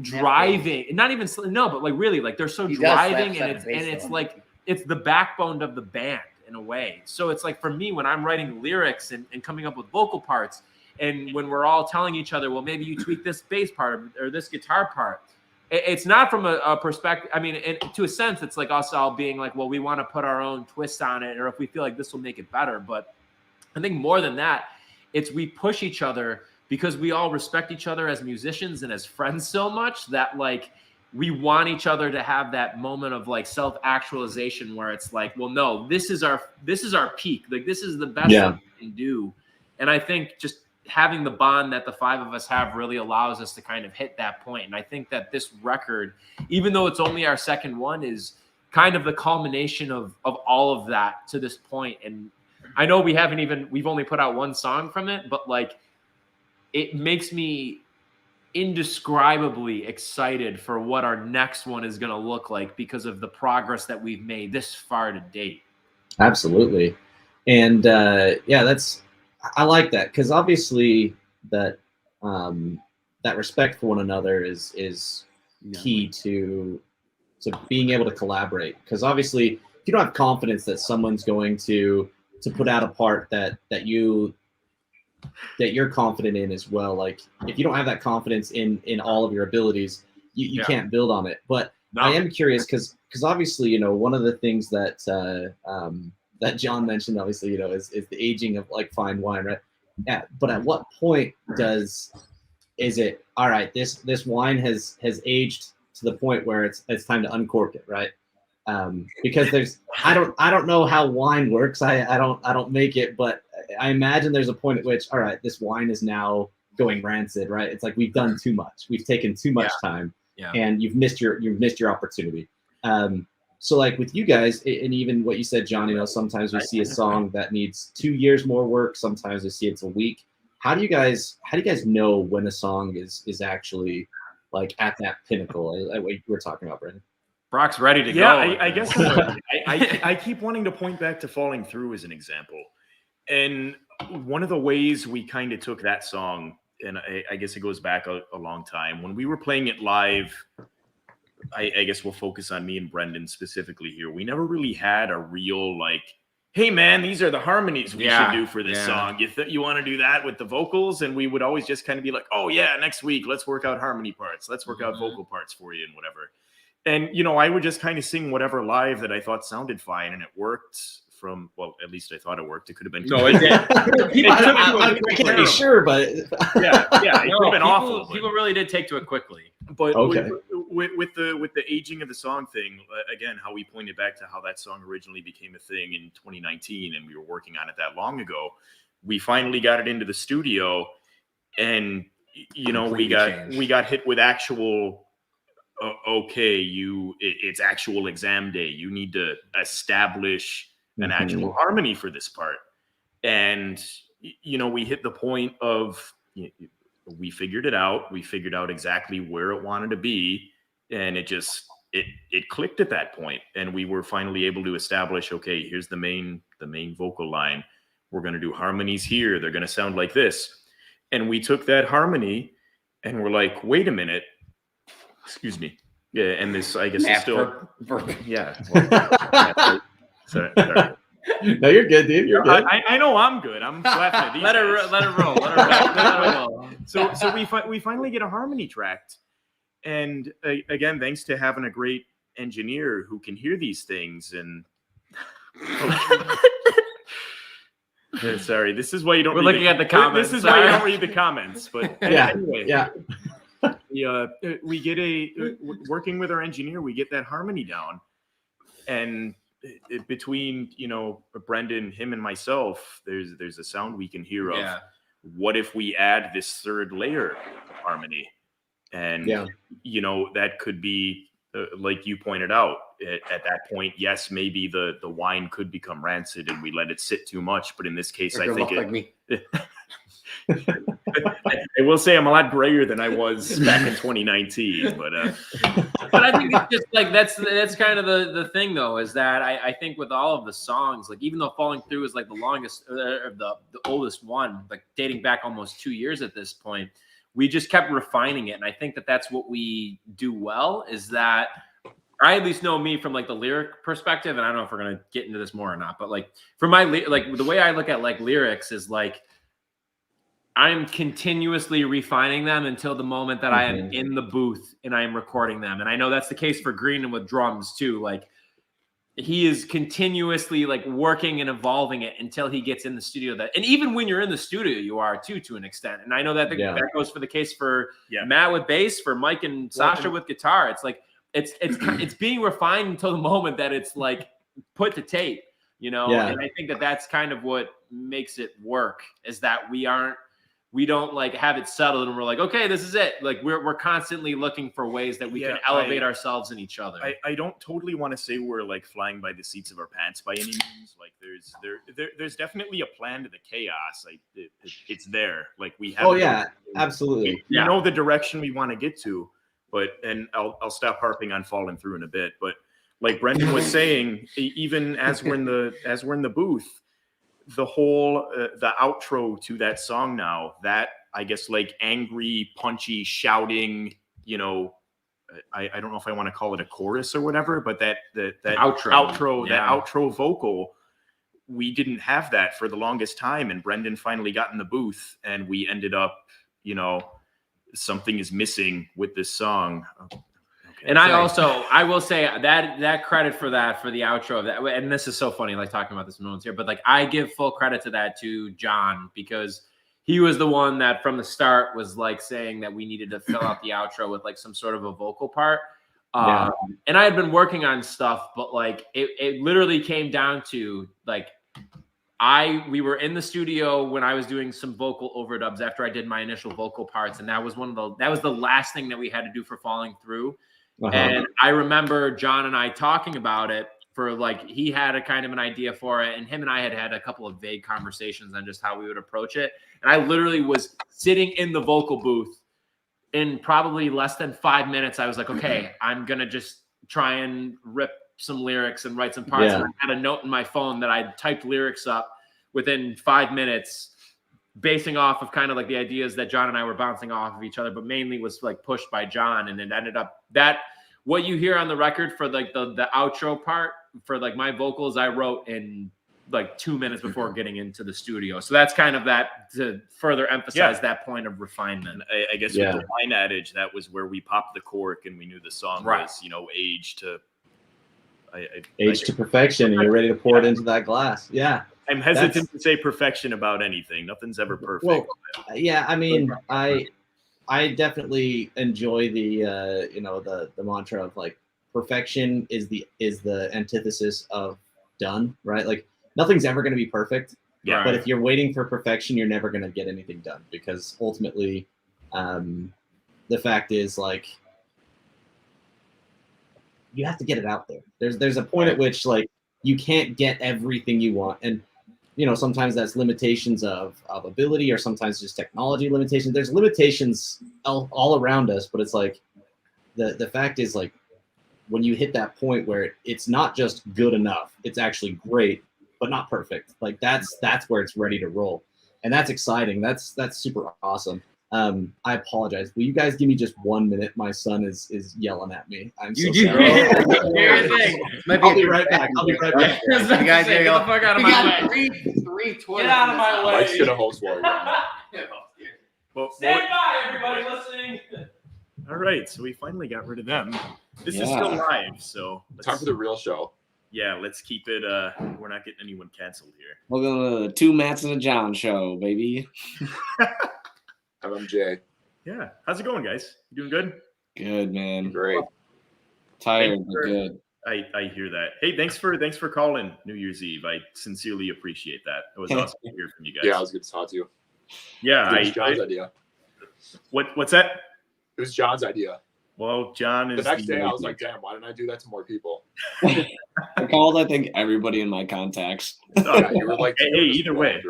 driving, not even, no, but like really, like they're so driving, and it's like, it's the backbone of the band in a way. So it's like, for me, when I'm writing lyrics and coming up with vocal parts, and when we're all telling each other, well, maybe you tweak this bass part or this guitar part, it's not from a perspective. I mean, to a sense, it's like us all being like, well, we want to put our own twist on it, or if we feel like this will make it better. But I think more than that, it's we push each other because we all respect each other as musicians and as friends so much that, like, we want each other to have that moment of like self-actualization where it's like, well, no, this is our peak. Like, this is the best thing we can do. And I think just having the bond that the five of us have really allows us to kind of hit that point. And I think that this record, even though it's only our second one, is kind of the culmination of all of that to this point. And I know we've only put out one song from it, but like, it makes me indescribably excited for what our next one is going to look like because of the progress that we've made this far to date. Absolutely. And I like that, because obviously that that respect for one another is key to being able to collaborate. Because obviously, if you don't have confidence that someone's going to put out a part that you're confident in as well, like if you don't have that confidence in all of your abilities, you can't build on it. But I am curious, because obviously, one of the things that that John mentioned, obviously, is the aging of like fine wine, right? Yeah. But at what point is it all right? This wine has aged to the point where it's time to uncork it, right? Because I don't know how wine works. I don't make it, but I imagine there's a point at which, all right, this wine is now going rancid, right? It's like we've done too much. We've taken too much time, and you've missed your opportunity. So like with you guys, and even what you said, John, sometimes we see a song that needs 2 years more work. Sometimes we see it's a week. How do you guys know when a song is actually like at that pinnacle? Like what you were talking about, Brandon. Brock's ready to go. Yeah, I guess I keep wanting to point back to Falling Through as an example. And one of the ways we kind of took that song, and I guess it goes back a long time, when we were playing it live, I guess we'll focus on me and Brendan specifically here. We never really had a real like, hey man, these are the harmonies we should do for this song. You want to do that with the vocals? And we would always just kind of be like, oh yeah, next week, let's work out harmony parts. Let's work out vocal parts for you and whatever. And, I would just kind of sing whatever live that I thought sounded fine, and it worked from, well, at least I thought it worked. It could have been. No, it did. I can't be sure, but yeah, it could have been awful. People really did take to it quickly. But okay. with the aging of the song thing, again, how we pointed back to how that song originally became a thing in 2019, and we were working on it that long ago. We finally got it into the studio, and we got hit with actual. It's actual exam day. You need to establish an actual harmony for this part. And, we hit the point of, we figured it out. We figured out exactly where it wanted to be. And it clicked at that point. And we were finally able to establish, okay, here's the main vocal line. We're going to do harmonies here. They're going to sound like this. And we took that harmony and we're like, wait a minute. Excuse me. Yeah, and this, I guess, is still. Yeah. Well, sorry. No, you're good, dude. You're good. I know I'm good. I'm laughing at these. Let her roll. Let her roll. So we finally get a harmony tracked, and again, thanks to having a great engineer who can hear these things. And sorry, this is why you don't. We're looking at the comments. This is why you don't read the comments. But anyway, yeah. We get working with our engineer, we get that harmony down, and between Brendan, him, and myself, there's a sound we can hear of what if we add this third layer of harmony, and that could be like you pointed out at that point. Yes, maybe the wine could become rancid and we let it sit too much, but in this case, I think like me. I will say I'm a lot grayer than I was back in 2019, but I think it's just like that's kind of the thing though, is that I think with all of the songs, like even though Falling Through is like the longest or the oldest one, like dating back almost 2 years at this point, we just kept refining it, and I think that's what we do well, is that I at least know me from like the lyric perspective, and I don't know if we're gonna get into this more or not, but like for my like the way I look at like lyrics is like I'm continuously refining them until the moment that I am in the booth and I am recording them. And I know that's the case for Green and with drums too. Like he is continuously like working and evolving it until he gets in the studio. And even when you're in the studio, you are too, to an extent. And I know that that goes for the case for Matt with bass, for Mike and Sasha with guitar. It's like, it's being refined until the moment that it's like put to tape, And I think that's kind of what makes it work, is that we don't like have it settled and we're like, okay, this is it. Like we're constantly looking for ways that we can elevate ourselves and each other. I don't totally want to say we're like flying by the seats of our pants by any means. Like there's definitely a plan to the chaos. Like it's there. Like we have. Oh yeah, absolutely. We know the direction we want to get to, and I'll stop harping on Falling Through in a bit. But like Brendan was saying, even as we're in the booth, the whole the outro to that song now, that I guess like angry, punchy, shouting, I don't know if I want to call it a chorus or whatever, but that outro, that outro vocal, we didn't have that for the longest time, and Brendan finally got in the booth, and we ended up, something is missing with this song. And I will say that credit for the outro of that, and this is so funny, like talking about this when no one's here, but like I give full credit to that to John, because he was the one that from the start was like saying that we needed to fill out the outro with like some sort of a vocal part. And I had been working on stuff, but like it literally came down to like we were in the studio when I was doing some vocal overdubs after I did my initial vocal parts, and that was the last thing that we had to do for Falling Through. And I remember John and I talking about it for like, he had a kind of an idea for it, and him and I had a couple of vague conversations on just how we would approach it. And I literally was sitting in the vocal booth in probably less than 5 minutes. I was like, okay, I'm going to just try and rip some lyrics and write some parts. And I had a note in my phone that I typed lyrics up within 5 minutes, basing off of kind of like the ideas that John and I were bouncing off of each other, but mainly was like pushed by John. And it ended up that what you hear on the record for like the outro part for like my vocals, I wrote in like 2 minutes before getting into the studio. So that's kind of that to further emphasize that point of refinement. I guess with the line adage, that was where we popped the cork and we knew the song was, aged to Aged to perfection, and you're ready to pour it into that glass. Yeah. I'm hesitant to say perfection about anything. Nothing's ever perfect. Well, yeah, I mean, I definitely enjoy the the mantra of like perfection is the antithesis of done, right? Like nothing's ever going to be perfect. Yeah. But if you're waiting for perfection, you're never going to get anything done, because ultimately, the fact is, like, you have to get it out there. There's a point at which, like, you can't get everything you want, and sometimes that's limitations of ability, or sometimes just technology limitations. There's limitations all around us, but it's like the fact is, like, when you hit that point where it's not just good enough, it's actually great, but not perfect. Like that's where it's ready to roll, and that's exciting. That's super awesome. I apologize. Will you guys give me just 1 minute? My son is yelling at me. I'm so sorry. I'll be right back. You guys Get the fuck out of my way. Get out of my way. Mike's gonna host while you're on. Stand by, everybody listening. All right, so we finally got rid of them. This is still live, so Time for the real show. Yeah, let's keep it. We're not getting anyone canceled here. Welcome to the Two Matts and a John show, baby. MMJ. Yeah, how's it going, guys? You doing good? Good, man. Great. Tired, but good. I hear that. Hey, thanks for calling New Year's Eve. I sincerely appreciate that. It was awesome to hear from you guys. Yeah, it was good to talk to you. Yeah, It was John's idea. What's that? It was John's idea. Well, John is The next day, I was like, damn, why didn't I do that to more people? I called, I think, everybody in my contacts. Yeah, you were like, hey, either way.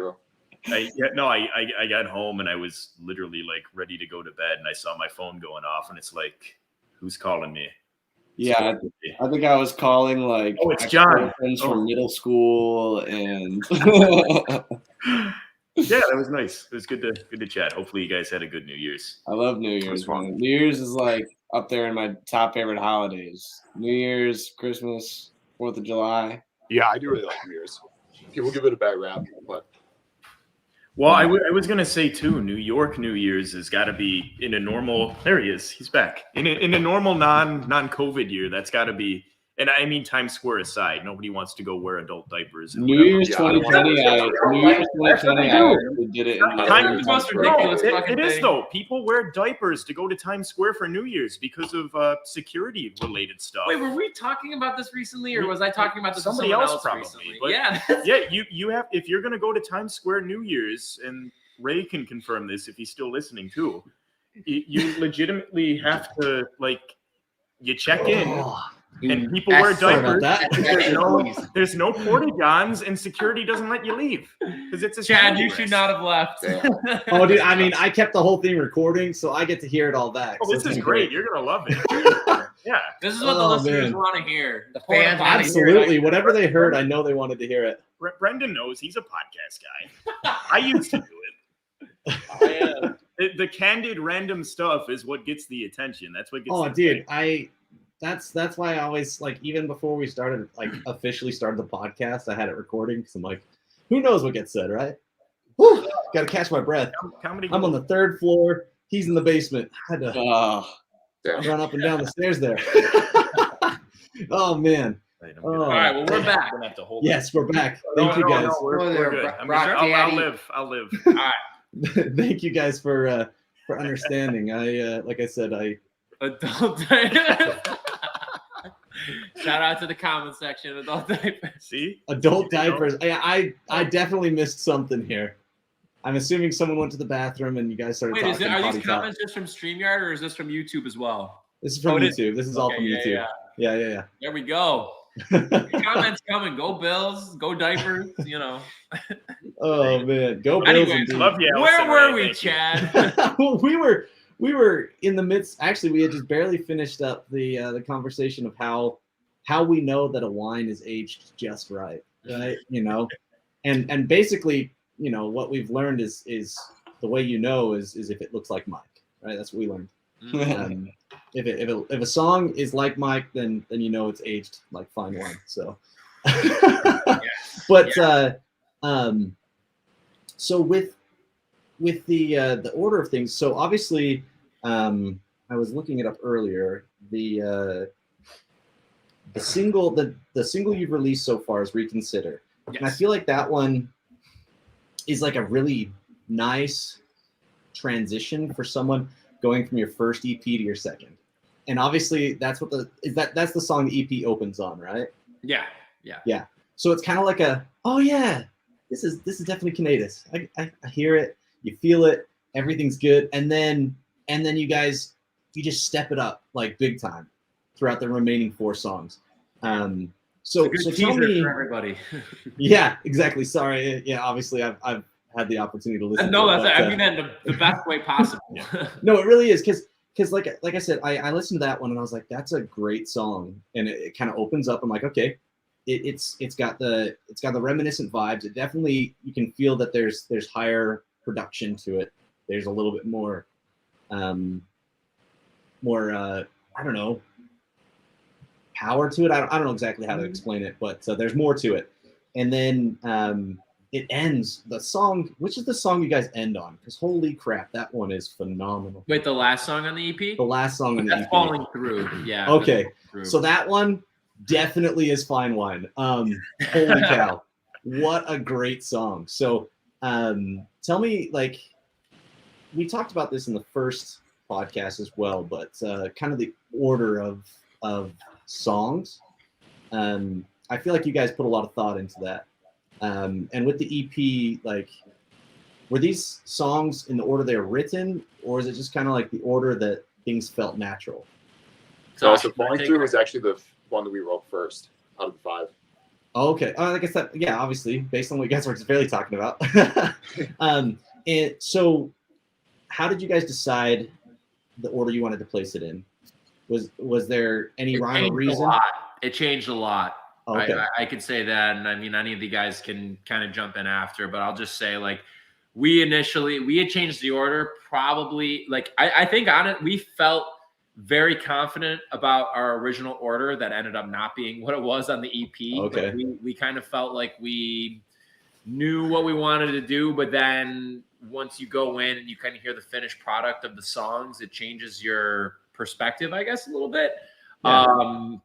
I got home and I was literally like ready to go to bed, and I saw my phone going off, and it's like, who's calling me? Yeah, I think I was calling like it's John. Friends from middle school, and yeah, that was nice. It was good to chat. Hopefully, you guys had a good New Year's. I love New Year's. Man. New Year's is like up there in my top favorite holidays. New Year's, Christmas, 4th of July. Yeah, I do really like New Year's. People give it a bad rap, but. Well, I was gonna say too, New York New Year's has got to be in a normal. There he is. He's back in a normal non-COVID year. That's got to be. And I mean, Times Square aside, nobody wants to go wear adult diapers. And New Year's 2020, we did it. It is though. People wear diapers to go to Times Square for New Year's because of security-related stuff. Wait, were we talking about this recently, or was I talking about this with somebody else probably? Recently? But yeah, you have, if you're gonna go to Times Square New Year's, and Ray can confirm this if he's still listening too, you legitimately have to you check in. And people wear diapers. There's no porta-johns, and security doesn't let you leave because it's a Chad. You should not have left. Oh, dude! I mean, I kept the whole thing recording, so I get to hear it all back. Oh, this is great. You're gonna love it. Yeah, this is what the listeners want to hear. The fans, absolutely. Whatever they heard, I know they wanted to hear it. Brendan knows he's a podcast guy. I used to do it. The candid, random stuff is what gets the attention. That's what gets. Oh, dude, That's why I always, like, even before we started, officially started the podcast, I had it recording because I'm like, who knows what gets said, right? Whew, gotta catch my breath. I'm on the 3rd floor. He's in the basement. I had to run up and down the stairs there. Oh, man. All right, well, we're back. Yes, we're back. Thank you guys. No, we're good. I'll live. All right. Thank you guys for understanding. Like I said, adult shout out to the comment section. Adult diapers. See, adult diapers. I definitely missed something here. I'm assuming someone went to the bathroom and you guys started talking. Are these comments just from StreamYard, or is this from YouTube as well? This is from YouTube. This is all from YouTube. Yeah. There we go. Comments coming. Go Bills. Go diapers. Oh man, go Bills! Anyways, love you. Where were we, Chad? We were in the midst. Actually, we had just barely finished up the conversation of how we know that a wine is aged just right, right? And basically, what we've learned is the way is if it looks like Mike, right? That's what we learned. If a song is like Mike, then it's aged like fine wine. So, so with the order of things, so obviously, I was looking it up earlier. The single you've released so far is Reconsider. Yes. And I feel like that one is like a really nice transition for someone going from your first EP to your second. And obviously that's that's the song the EP opens on, right? Yeah. So it's kind of like this is definitely Canetis. I hear it, you feel it, everything's good, and then you guys just step it up like big time throughout the remaining 4 songs. So tell me, for everybody. Yeah, exactly. Sorry, yeah, obviously I've had the opportunity to listen. No, to it, I mean that in the best way possible. No, it really is because like I said, I listened to that one and I was like, that's a great song, and it kind of opens up. I'm like, okay, it's got the reminiscent vibes. It definitely, you can feel that there's higher production to it. There's a little bit more I don't know, power to it. I don't know exactly how to explain it, but there's more to it. And then it ends the song. Which is the song you guys end on? Because holy crap, that one is phenomenal. Wait, the last song on the EP? The last song on the EP. Falling Through. Yeah. Okay. Through. So that one definitely is fine wine. Holy cow. What a great song. So tell me, like, we talked about this in the first podcast as well, but kind of the order of songs. I feel like you guys put a lot of thought into that. And with the EP, like, were these songs in the order they were written, or is it just kind of like the order that things felt natural? So Falling Through was actually the one that we wrote first out of the 5. Oh, okay. I guess that, yeah, obviously, based on what you guys were just barely talking about. And so how did you guys decide the order you wanted to place it in? Was there any rhyme or reason? It changed a lot. Okay. I could say that, and I mean, any of the guys can kind of jump in after, but I'll just say, like, we had changed the order probably, like, I think on it, we felt very confident about our original order that ended up not being what it was on the EP. Okay. We kind of felt like we knew what we wanted to do, but then once you go in and you kind of hear the finished product of the songs, it changes your perspective, I guess, a little bit. Yeah.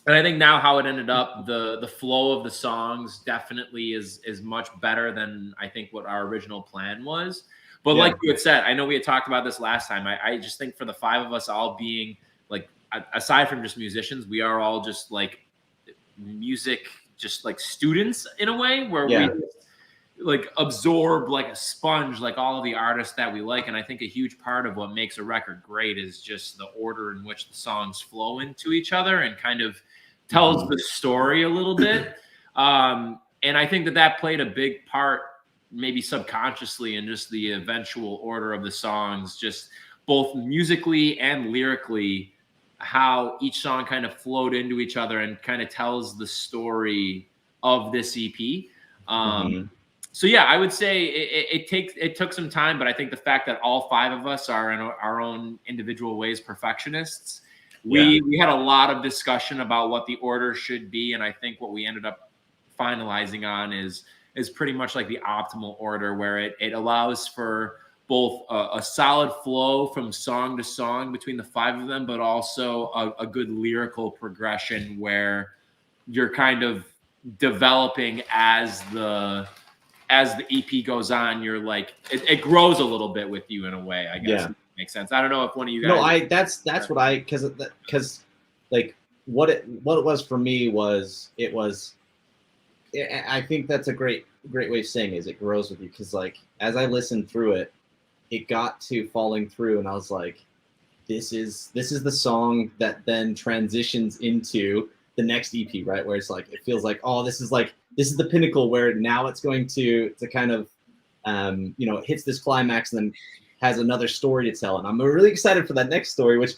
And I think now how it ended up, the flow of the songs definitely is much better than I think what our original plan was. But like you had said, I know we had talked about this last time. I just think for the 5 of us all being, like, aside from just musicians, we are all just like music, just like students in a way, where we like absorb like a sponge, like all of the artists that we like. And I think a huge part of what makes a record great is just the order in which the songs flow into each other and kind of tells the story a little bit. And I think that played a big part, maybe subconsciously, in just the eventual order of the songs, just both musically and lyrically, how each song kind of flowed into each other and kind of tells the story of this EP. So yeah, I would say it took some time, but I think the fact that all 5 of us are in our own individual ways perfectionists, we had a lot of discussion about what the order should be, and I think what we ended up finalizing on is pretty much like the optimal order, where it allows for both a solid flow from song to song between the 5 of them, but also a good lyrical progression where you're kind of developing as the EP goes on. You're like, it grows a little bit with you in a way, I guess. Yeah. Makes sense. I don't know if one of you guys. No, that's what I, because like what it was for me was, I think that's a great way of saying is it grows with you, because like as I listened through it, it got to Falling Through, and I was like, this is the song that then transitions into the next EP, right? Where it's like, it feels like, oh, this is the pinnacle, where now it's going to kind of it hits this climax and then has another story to tell. And I'm really excited for that next story, which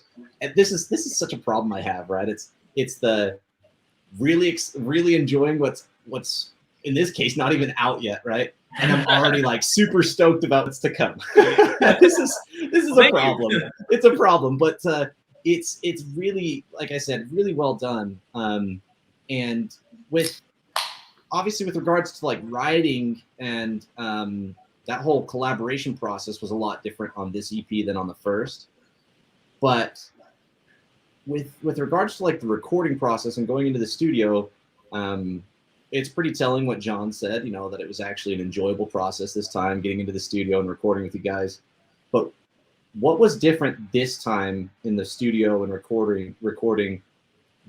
this is such a problem I have, right? It's the really enjoying what's in this case not even out yet, right? And I'm already like super stoked about what's to come. This is a problem. It's a problem, but it's really, like I said, really well done. And with regards to like writing and that whole collaboration process was a lot different on this EP than on the first. But with regards to like the recording process and going into the studio, it's pretty telling what John said, you know, that it was actually an enjoyable process this time, getting into the studio and recording with you guys. But what was different this time in the studio and recording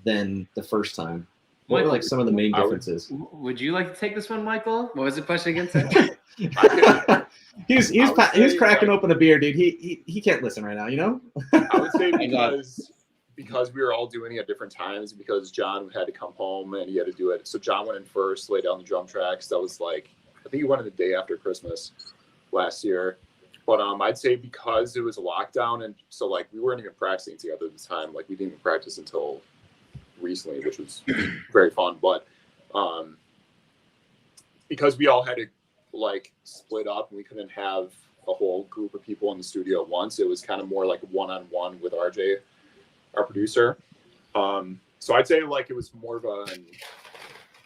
than the first time? What were like some of the main differences? Would you like to take this one, Michael? What was the question again, sir? He's cracking open a beer, dude. He can't listen right now, you know? I would say because we were all doing it at different times, because John had to come home and he had to do it. So John went in first, laid down the drum tracks. That was like, I think he went in the day after Christmas last year. But I'd say because it was a lockdown, and so like we weren't even practicing together at the time. Like we didn't even practice until recently, which was very fun. But because we all had to like split up and we couldn't have a whole group of people in the studio at once, it was kind of more like one-on-one with RJ, our producer. So I'd say like it was more of an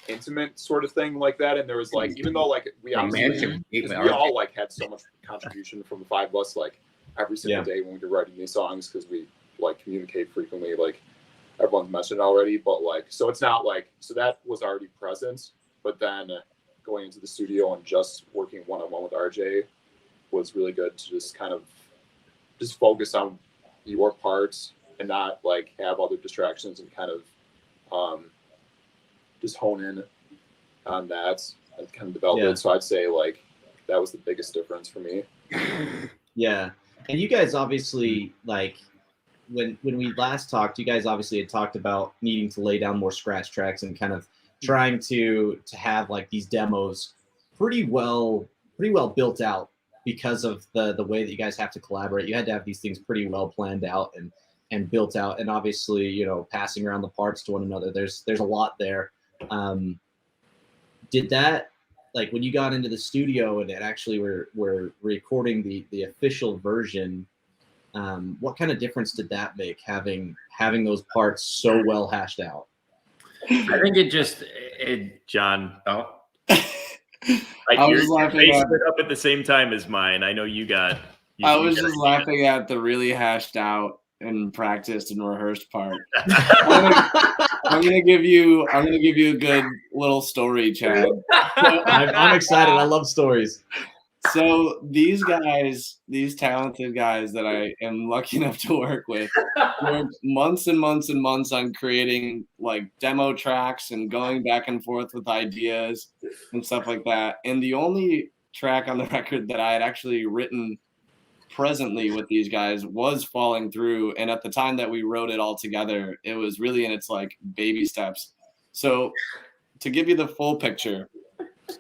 intimate sort of thing like that. And there was like, even though like we obviously, we all like had so much contribution from the five of us, like every single day when we were writing these songs, because we like communicate frequently, like everyone's mentioned already. But like, so it's not like, so that was already present, but then going into the studio and just working one-on-one with RJ was really good to just kind of just focus on your parts and not like have other distractions, and kind of just hone in on that and kind of develop it. So I'd say like that was the biggest difference for me. Yeah. And you guys obviously, like when we last talked, you guys obviously had talked about needing to lay down more scratch tracks and kind of trying to have like these demos pretty well built out, because of the way that you guys have to collaborate. You had to have these things pretty well planned out and built out, and obviously, you know, passing around the parts to one another. There's a lot there. Did that, like when you got into the studio and it actually were recording the official version, what kind of difference did that make, having those parts so well hashed out? I think John. Oh, I was laughing up at the same time as mine. I know you got. I was just laughing at the really hashed out and practiced and rehearsed part. I'm gonna give you a good little story, Chad. I'm excited. I love stories. So these talented guys that I am lucky enough to work with, worked months and months and months on creating like demo tracks and going back and forth with ideas and stuff like that. And the only track on the record that I had actually written presently with these guys was Falling Through. And at the time that we wrote it all together, it was really in its like baby steps. So to give you the full picture,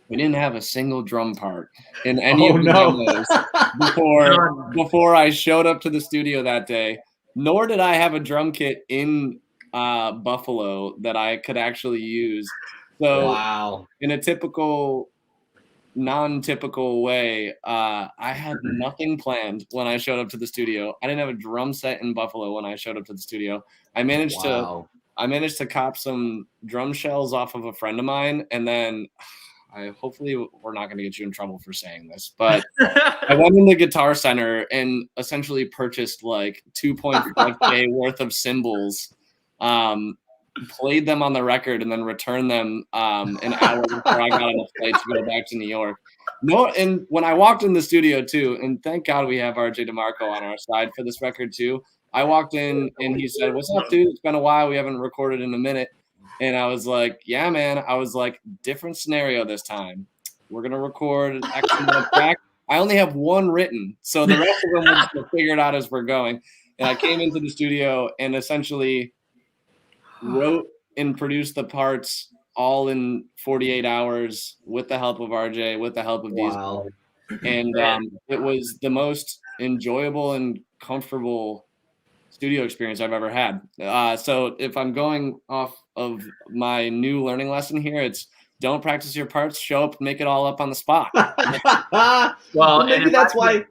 we didn't have a single drum part in any of the demos before I showed up to the studio that day, nor did I have a drum kit in Buffalo that I could actually use. So in a typical, non-typical way, I had nothing planned when I showed up to the studio. I didn't have a drum set in Buffalo when I showed up to the studio. I managed to cop some drum shells off of a friend of mine, and then hopefully we're not going to get you in trouble for saying this, but I went in the Guitar Center and essentially purchased like 2.5K worth of cymbals, played them on the record, and then returned them an hour before I got on the flight to go back to New York. And when I walked in the studio too, and thank God we have RJ DeMarco on our side for this record too, I walked in and he said, "What's up, dude? It's been a while. We haven't recorded in a minute." And I was like, "Yeah, man." I was like, "Different scenario this time. We're going to record X amount of track. I only have one written, so the rest of them we'll just figure it out as we're going." And I came into the studio and essentially wrote and produced the parts all in 48 hours with the help of RJ, with the help of these guys. And it was the most enjoyable and comfortable studio experience I've ever had. So if I'm going off of my new learning lesson here, it's don't practice your parts, show up, make it all up on the spot. Well, maybe that's why.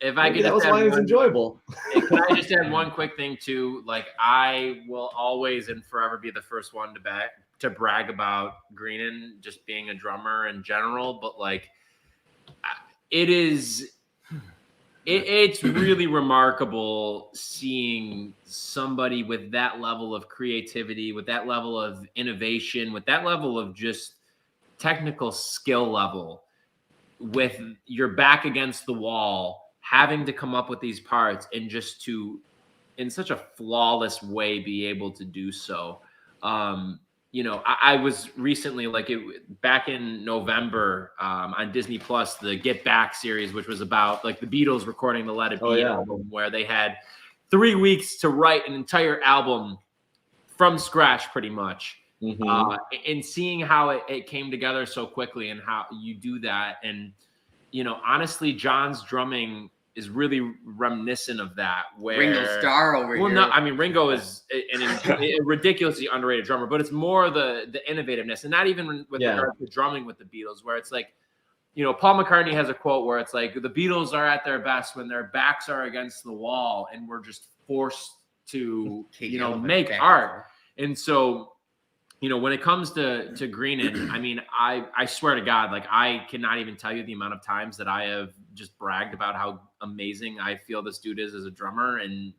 If I could, that was why it was enjoyable. Can I just add one quick thing too? Like, I will always and forever be the first one to brag about Greenan just being a drummer in general, but like, it is It's really remarkable seeing somebody with that level of creativity, with that level of innovation, with that level of just technical skill level, with your back against the wall, having to come up with these parts and just to, in such a flawless way, be able to do so. You know, I was recently back in November on Disney Plus, the Get Back series, which was about like the Beatles recording the Let It Be album, where they had 3 weeks to write an entire album from scratch, pretty much. And seeing how it came together so quickly and how you do that. And, you know, honestly, John's drumming is really reminiscent of that. Where Ringo Starr over here. No, I mean, Ringo is a ridiculously underrated drummer, but it's more the innovativeness, and not even with regard to drumming with the Beatles, where it's like, you know, Paul McCartney has a quote where it's like, the Beatles are at their best when their backs are against the wall and we're just forced to, you know, make art. And so, you know, when it comes to Greenan, I mean, I swear to God, like, I cannot even tell you the amount of times that I have just bragged about how amazing I feel this dude is as a drummer. And,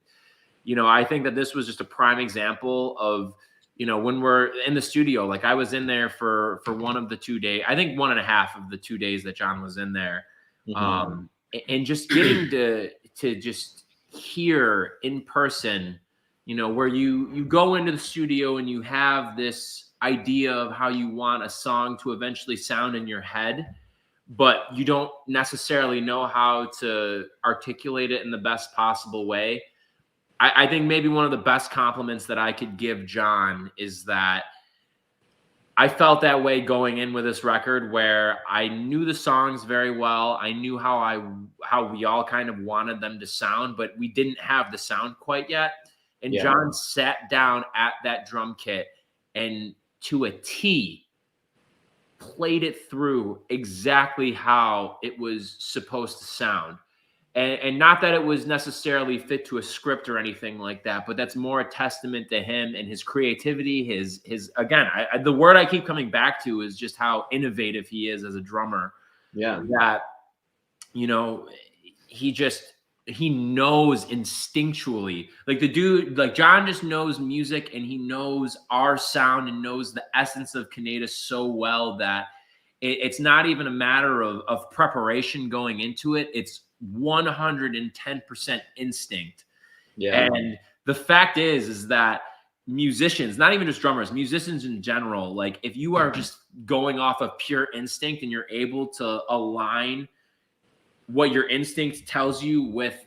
you know, I think that this was just a prime example of, you know, when we're in the studio, like I was in there for one of the 2 days, I think 1.5 of the 2 days that John was in there. And just getting to just hear in person, you know, where you go into the studio and you have this idea of how you want a song to eventually sound in your head, but you don't necessarily know how to articulate it in the best possible way. I think maybe one of the best compliments that I could give John is that I felt that way going in with this record, where I knew the songs very well. I knew how we all kind of wanted them to sound, but we didn't have the sound quite yet. And John sat down at that drum kit and to a T played it through exactly how it was supposed to sound. And not that it was necessarily fit to a script or anything like that, but that's more a testament to him and his creativity. His again, the word I keep coming back to is just how innovative he is as a drummer. Yeah. That, you know, he knows instinctually, like the dude, like John just knows music and he knows our sound and knows the essence of Canetis so well that it's not even a matter of preparation going into it. It's 110% instinct. Yeah. And the fact is that musicians, not even just drummers, musicians in general, like if you are just going off of pure instinct and you're able to align what your instinct tells you with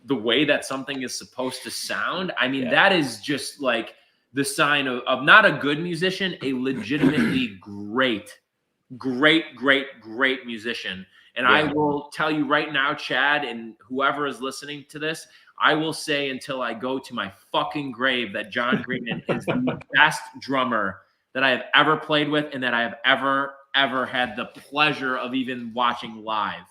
the way that something is supposed to sound, I mean, that is just like the sign of not a good musician, a legitimately great musician. And I will tell you right now, Chad, and whoever is listening to this, I will say until I go to my fucking grave that John Greenan is the best drummer that I have ever played with and that I have ever had the pleasure of even watching live.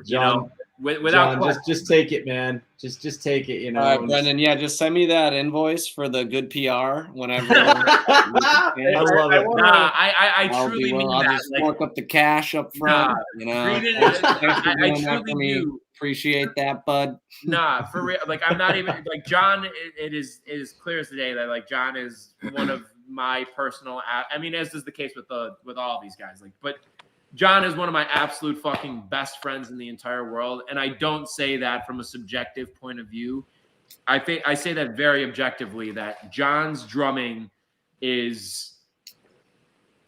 John, without John, just take it, man. Just take it, you know. All right, Brendan. Yeah, just send me that invoice for the good PR whenever. I love it. I truly mean I'll that. just fork up the cash up front. You know, I truly do. Appreciate that, bud. Nah, for real. Like, I'm not even like John. It is clear as the day that like John is one of my personal. I mean, as is the case with all these guys. Like, but John is one of my absolute fucking best friends in the entire world, and I don't say that from a subjective point of view. I say that very objectively. That John's drumming is,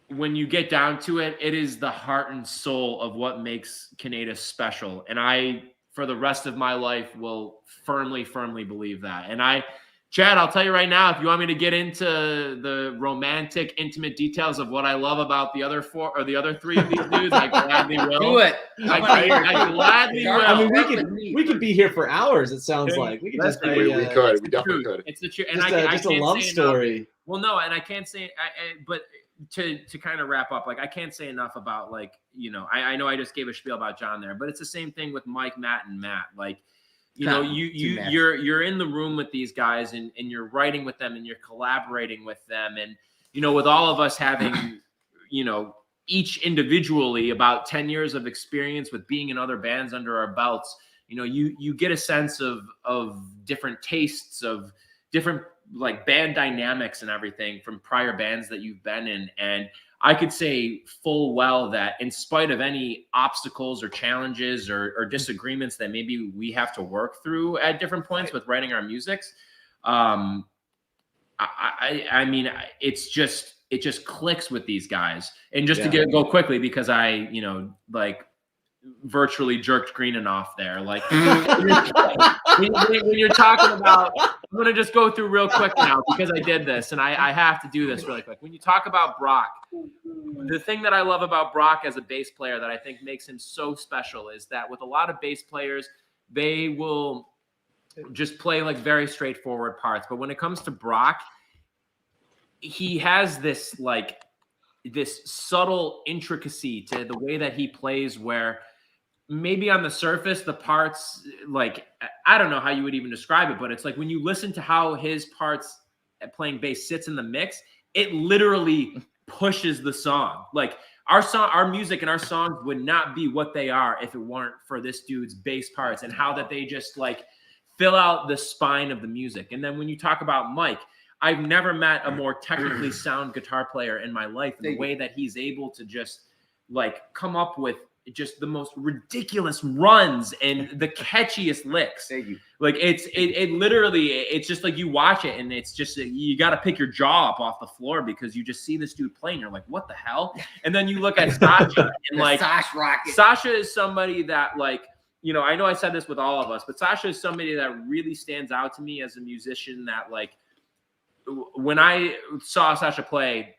when you get down to it, it is the heart and soul of what makes Canetis special. And I, for the rest of my life, will firmly believe that. And Chad, I'll tell you right now, if you want me to get into the romantic, intimate details of what I love about the other 4 or the other 3 of these dudes, I gladly will. Do it. I gladly will. I mean, we could be here for hours. It sounds like we could just be. We definitely could. It's the truth. And just a love story. Well, no, and I can't say, but to kind of wrap up, like I can't say enough about, like, you know, I know I just gave a spiel about John there, but it's the same thing with Mike, Matt, and Matt. Like, you know, you're in the room with these guys and you're writing with them and you're collaborating with them. And, you know, with all of us having, you know, each individually about 10 years of experience with being in other bands under our belts, You know, you get a sense of different tastes, of different like band dynamics and everything from prior bands that you've been in. And I could say full well that in spite of any obstacles or challenges or disagreements that maybe we have to work through at different points with writing our musics, I mean, it just clicks with these guys. And just to go quickly, because I, you know, like virtually jerked Greenan off there. Like when you're talking about, I'm going to just go through real quick now because I did this and I have to do this really quick. When you talk about Brock, the thing that I love about Brock as a bass player that I think makes him so special is that with a lot of bass players, they will just play like very straightforward parts. But when it comes to Brock, he has this like this subtle intricacy to the way that he plays where maybe on the surface, the parts, like, I don't know how you would even describe it, but it's like when you listen to how his parts at playing bass sits in the mix, it literally pushes the song. Like our music and our songs would not be what they are if it weren't for this dude's bass parts and how that they just like fill out the spine of the music. And then when you talk about Mike, I've never met a more technically sound guitar player in my life. And the way that he's able to just like come up with just the most ridiculous runs and the catchiest licks. Thank you. Like it literally, it's just like you watch it and it's just, you got to pick your jaw up off the floor because you just see this dude playing. You're like, what the hell? And then you look at Sasha and like Sasha is somebody that like, you know, I know I said this with all of us, but Sasha is somebody that really stands out to me as a musician that like, when I saw Sasha play,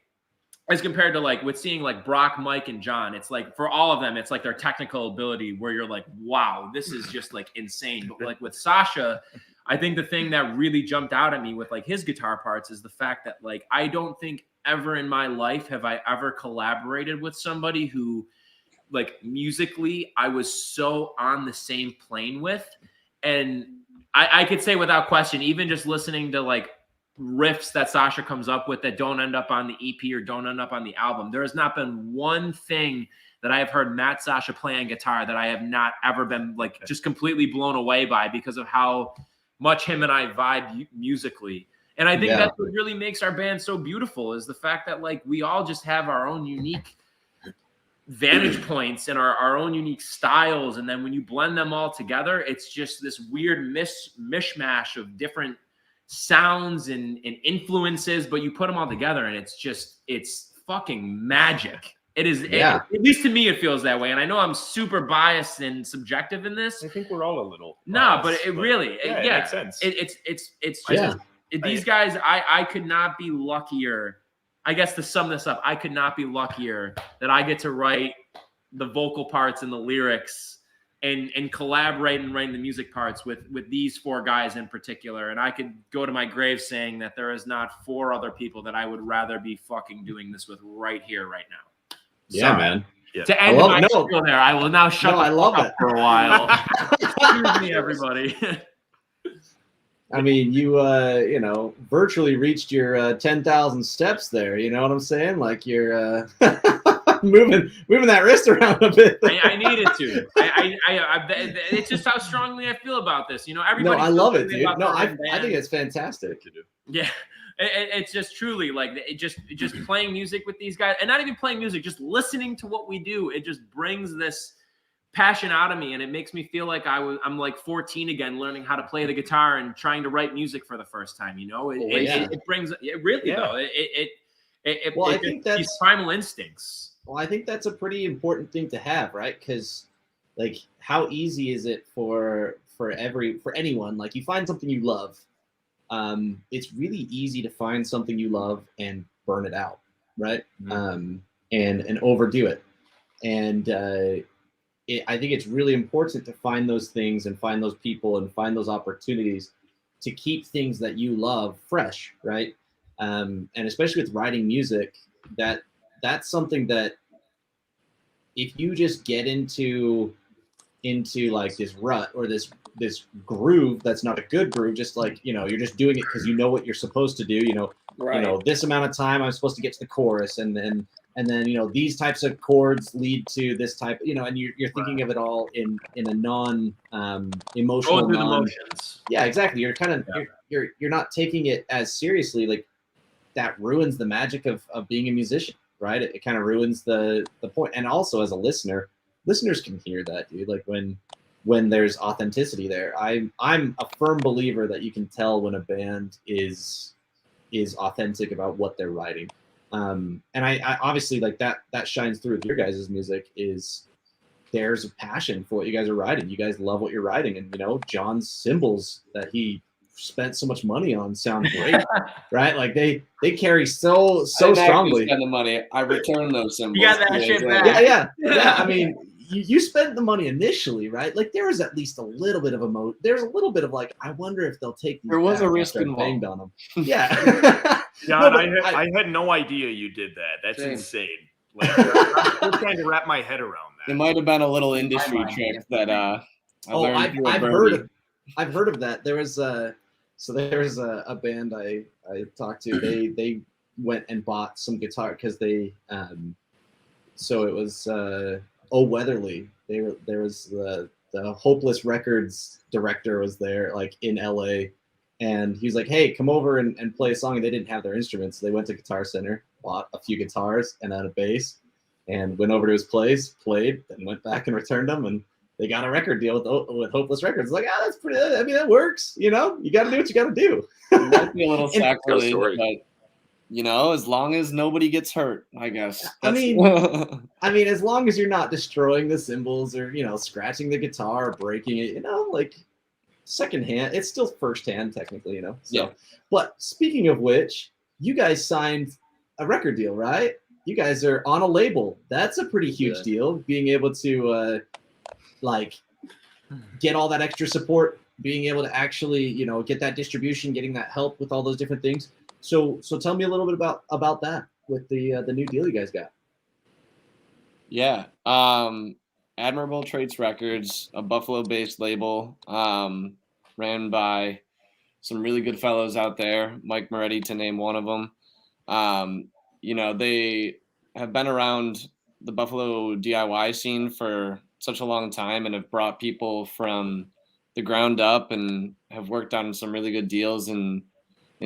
as compared to like with seeing like Brock, Mike, and John, it's like for all of them, it's like their technical ability where you're like, wow, this is just like insane. But like with Sasha, I think the thing that really jumped out at me with like his guitar parts is the fact that like I don't think ever in my life have I ever collaborated with somebody who like musically I was so on the same plane with. And I could say without question, even just listening to like riffs that Sasha comes up with that don't end up on the EP or don't end up on the album. There has not been one thing that I have heard Matt Sasha play on guitar that I have not ever been like just completely blown away by because of how much him and I vibe musically. And I think that's what really makes our band so beautiful is the fact that like we all just have our own unique vantage points and our own unique styles. And then when you blend them all together, it's just this weird mishmash of different sounds and influences, but you put them all together and it's fucking magic. It is, at least to me, it feels that way. And I know I'm super biased and subjective in this. I think we're all a little biased, but it really, it makes sense. It's just these guys. I could not be luckier. I guess to sum this up, I could not be luckier that I get to write the vocal parts and the lyrics and collaborate and write the music parts with these four guys in particular. And I could go to my grave saying that there is not four other people that I would rather be fucking doing this with right here, right now. Yeah, Sorry. man. Yeah. To end my spiel there, I will now shut the fuck up for a while. Excuse me, everybody. I mean, you virtually reached your 10,000 steps there. You know what I'm saying? Like you're moving that wrist around a bit. I needed to. It's just how strongly I feel about this. You know, everybody. No, I love it, dude. No, I think it's fantastic. Yeah, it's just truly like just playing music with these guys, and not even playing music, just listening to what we do. It just brings this passion out of me, and it makes me feel like I'm like 14 again, learning how to play the guitar and trying to write music for the first time. You know, it brings it really though. I think that's these primal instincts. Well, I think that's a pretty important thing to have, right? Because like, how easy is it for anyone? Like, you find something you love. It's really easy to find something you love and burn it out, right? And overdo it. And I think it's really important to find those things and find those people and find those opportunities to keep things that you love fresh, right? And especially with writing music, that's something that if you just get into like this rut or this groove that's not a good groove, just like, you know, you're just doing it because you know what you're supposed to do, you know, this amount of time I'm supposed to get to the chorus and then and then these types of chords lead to this type, and you're thinking of it all in a non emotional Going through the motions. Yeah, exactly. You're kind of you're not taking it as seriously. Like that ruins the magic of being a musician, right? It kind of ruins the point. And also as a listeners can hear that, dude. Like when there's authenticity there. I'm a firm believer that you can tell when a band is authentic about what they're writing. And I obviously like that shines through with your guys' music. Is there's a passion for what you guys are writing. You guys love what you're writing, and John's cymbals that he spent so much money on sound great, right? Like they carry so strongly. Spend the money. I return those cymbals. You got that shit back. Yeah. I mean, you spent the money initially, right? Like there was at least a little bit of there's a little bit of like, I wonder if they'll take these. There was a risk involved on them. Yeah. John, I had no idea you did that. That's insane. Like, I'm trying to wrap my head around that. It might have been a little industry trick that I've heard of that. There was a band I talked to. They went and bought some guitar because they so it was Oh Weatherly. There was the Hopeless Records director was there, like in LA, and he was like, hey, come over and play a song. And they didn't have their instruments, so they went to Guitar Center, bought a few guitars and a bass, and went over to his place, played, then went back and returned them, and they got a record deal with Hopeless Records. Like, that's pretty. I mean, that works. You got to do what you got to do. It might be a little sacrilege, but as long as nobody gets hurt, I guess. I mean, as long as you're not destroying the cymbals or scratching the guitar or breaking it, like secondhand, it's still firsthand technically, So, yeah. But speaking of which, you guys signed a record deal, right? You guys are on a label. That's a pretty huge deal. Being able to get all that extra support, being able to actually get that distribution, getting that help with all those different things. So tell me a little bit about that with the new deal you guys got. Yeah. Admirable Traits Records, a Buffalo-based label, ran by some really good fellows out there, Mike Moretti to name one of them. They have been around the Buffalo DIY scene for such a long time and have brought people from the ground up and have worked on some really good deals in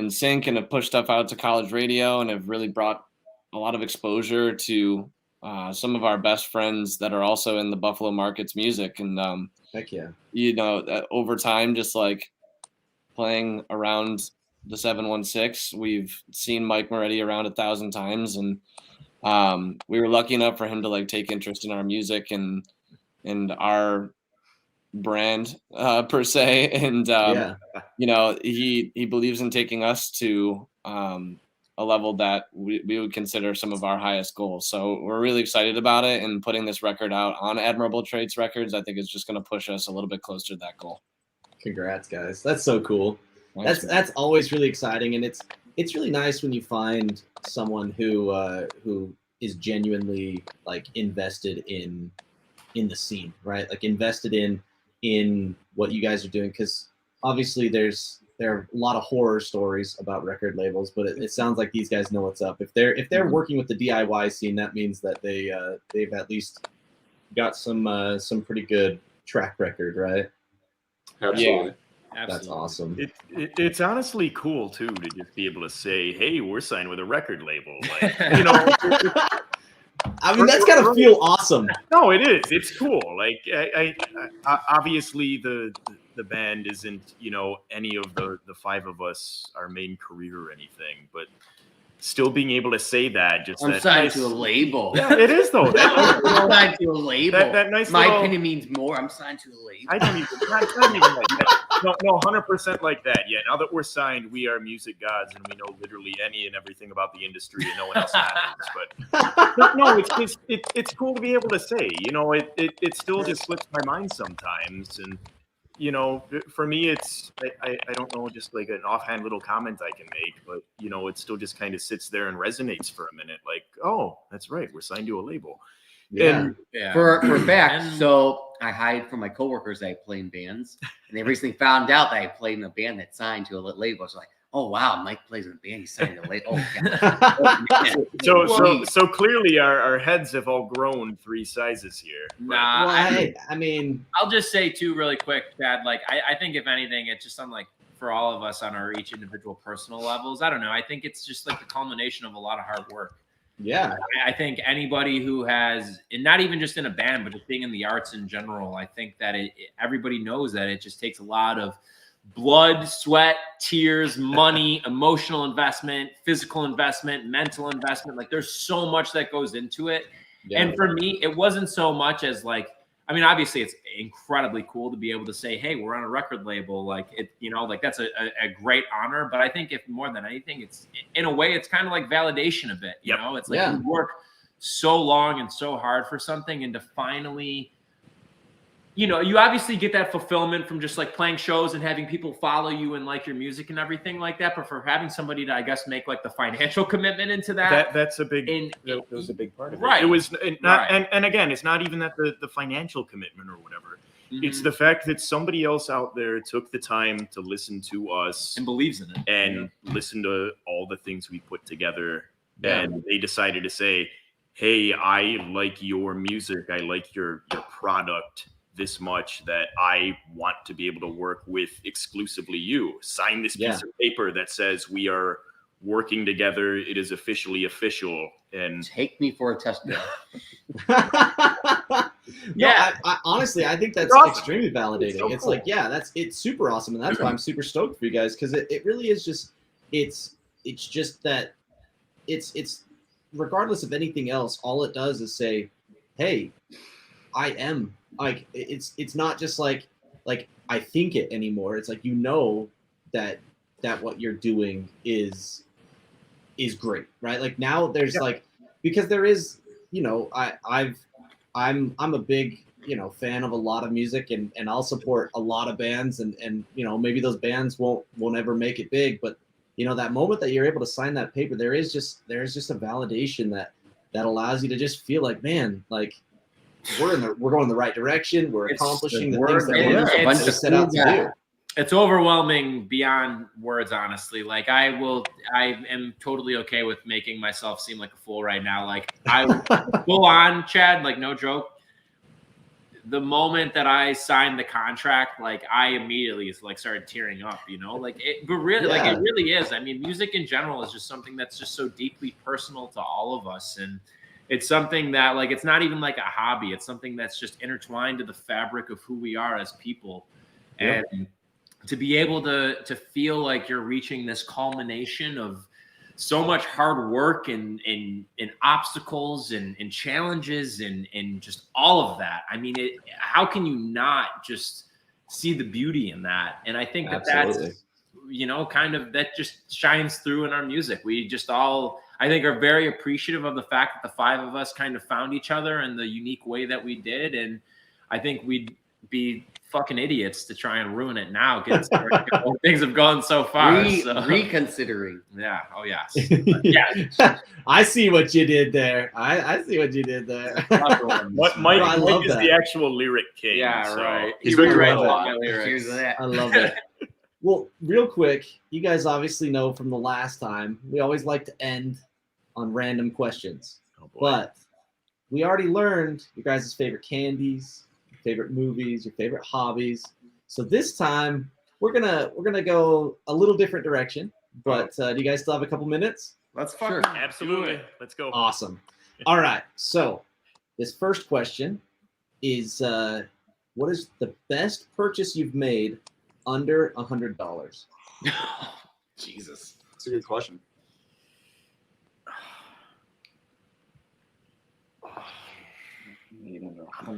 sync and have pushed stuff out to college radio and have really brought a lot of exposure to some of our best friends that are also in the Buffalo market's music. And heck yeah, over time, just like playing around the 716, we've seen Mike Moretti around 1,000 times, and we were lucky enough for him to like take interest in our music and our brand per se, and he believes in taking us to a level that we would consider some of our highest goals. So we're really excited about it, and putting this record out on Admirable Traits Records, I think is just going to push us a little bit closer to that goal. Congrats, guys. That's so cool. Thanks, that's always really exciting, and it's really nice when you find someone who is genuinely like invested in the scene, right? Like invested in what you guys are doing, because obviously there are a lot of horror stories about record labels, but it sounds like these guys know what's up. If they're working with the DIY scene, that means that they've at least got some pretty good track record, right? Absolutely. Yeah. That's awesome. It's honestly cool too to just be able to say, "Hey, we're signed with a record label." Like, I mean, that's gotta feel awesome. No, it is. It's cool. Like, I obviously the band isn't any of the five of us our main career or anything, but still being able to say that I'm signed to a label. Yeah, it is though. I'm signed to a label. That nice My little, opinion means more. I'm signed to a label. I don't even not even like that. No, 100% like that. Yeah, now that we're signed, we are music gods, and we know literally any and everything about the industry, and no one else matters. But no, it's cool to be able to say. It still just slips my mind sometimes, and for me, it's I don't know, just like an offhand little comment I can make, but it still just kind of sits there and resonates for a minute. Like, oh, that's right, we're signed to a label. Yeah. For a fact, so I hide from my coworkers that I play in bands, and they recently found out that I played in a band that signed to a label. So like, oh wow, Mike plays in a band. He signed a late. Oh, God. So clearly our heads have all grown 3 sizes here. Nah, Well, I mean, I'll just say too, really quick, Chad. Like, I think if anything, it's just on like for all of us on our each individual personal levels. I don't know. I think it's just like the culmination of a lot of hard work. yeah. I think anybody who has, and not even just in a band, but just being in the arts in general, I think that everybody knows that it just takes a lot of blood, sweat, tears, money, emotional investment, physical investment, mental investment. Like there's so much that goes into it. Yeah. And for me, it wasn't so much as like, I mean, obviously it's incredibly cool to be able to say, hey, we're on a record label. Like it, you know, like that's a great honor. But I think if more than anything, it's in a way, it's kind of like validation a bit, you know, it's like you work so long and so hard for something, and to finally, you know, you obviously get that fulfillment from just like playing shows and having people follow you and like your music and everything like that. But for having somebody to, I guess, make like the financial commitment into that's a big, that was a big part of it. Right. It was not, and again, it's not even that the financial commitment or whatever. Mm-hmm. It's the fact that somebody else out there took the time to listen to us and believes in it and listen to all the things we put together. Yeah. And they decided to say, hey, I like your music. I like your product this much that I want to be able to work with exclusively you. Sign this piece of paper that says we are working together. It is officially official. And take me for a test drive. I honestly, I think that's awesome. Extremely validating. So it's cool. Like, it's super awesome. And that's why I'm super stoked for you guys. Cause it really is just, it's just that it's regardless of anything else, all it does is say, hey, I am like, it's not just like I think it anymore. It's like, you know, that what you're doing is great, right? Like now there's like, because there is, you know, I'm a big, you know, fan of a lot of music, and I'll support a lot of bands, and you know, maybe those bands won't ever make it big, but you know, that moment that you're able to sign that paper, there is just a validation that allows you to just feel like, man, like we're going in the right direction. We're accomplishing the things that we're set out to do. It's overwhelming beyond words, honestly. Like I am totally okay with making myself seem like a fool right now. Like I full on, Chad, like no joke. The moment that I signed the contract, like I immediately like started tearing up, you know, like it, but really, like it really is. I mean, music in general is just something that's just so deeply personal to all of us. And it's something that like, it's not even like a hobby. It's something that's just intertwined to the fabric of who we are as people. And to be able to feel like you're reaching this culmination of so much hard work and obstacles and challenges and just all of that. I mean, how can you not just see the beauty in that? And I think that's, you know, kind of that just shines through in our music. We just all, I think, are very appreciative of the fact that the 5 of us kind of found each other in the unique way that we did. And I think we'd be fucking idiots to try and ruin it now because things have gone so far. Reconsidering. Yeah. Oh, yes. Yeah. I see what you did there. I see what you did there. Mike is the actual lyric king. Yeah, so. Right. He's been right a lot. I love it. Well, real quick, you guys obviously know from the last time, we always like to end on random questions. Oh, but we already learned your guys' favorite candies, your favorite movies, your favorite hobbies. So this time we're gonna go a little different direction. But do you guys still have a couple minutes? Let's fucking absolutely. Let's go. Awesome. All right. So this first question is what is the best purchase you've made under $100? Jesus. That's a good question.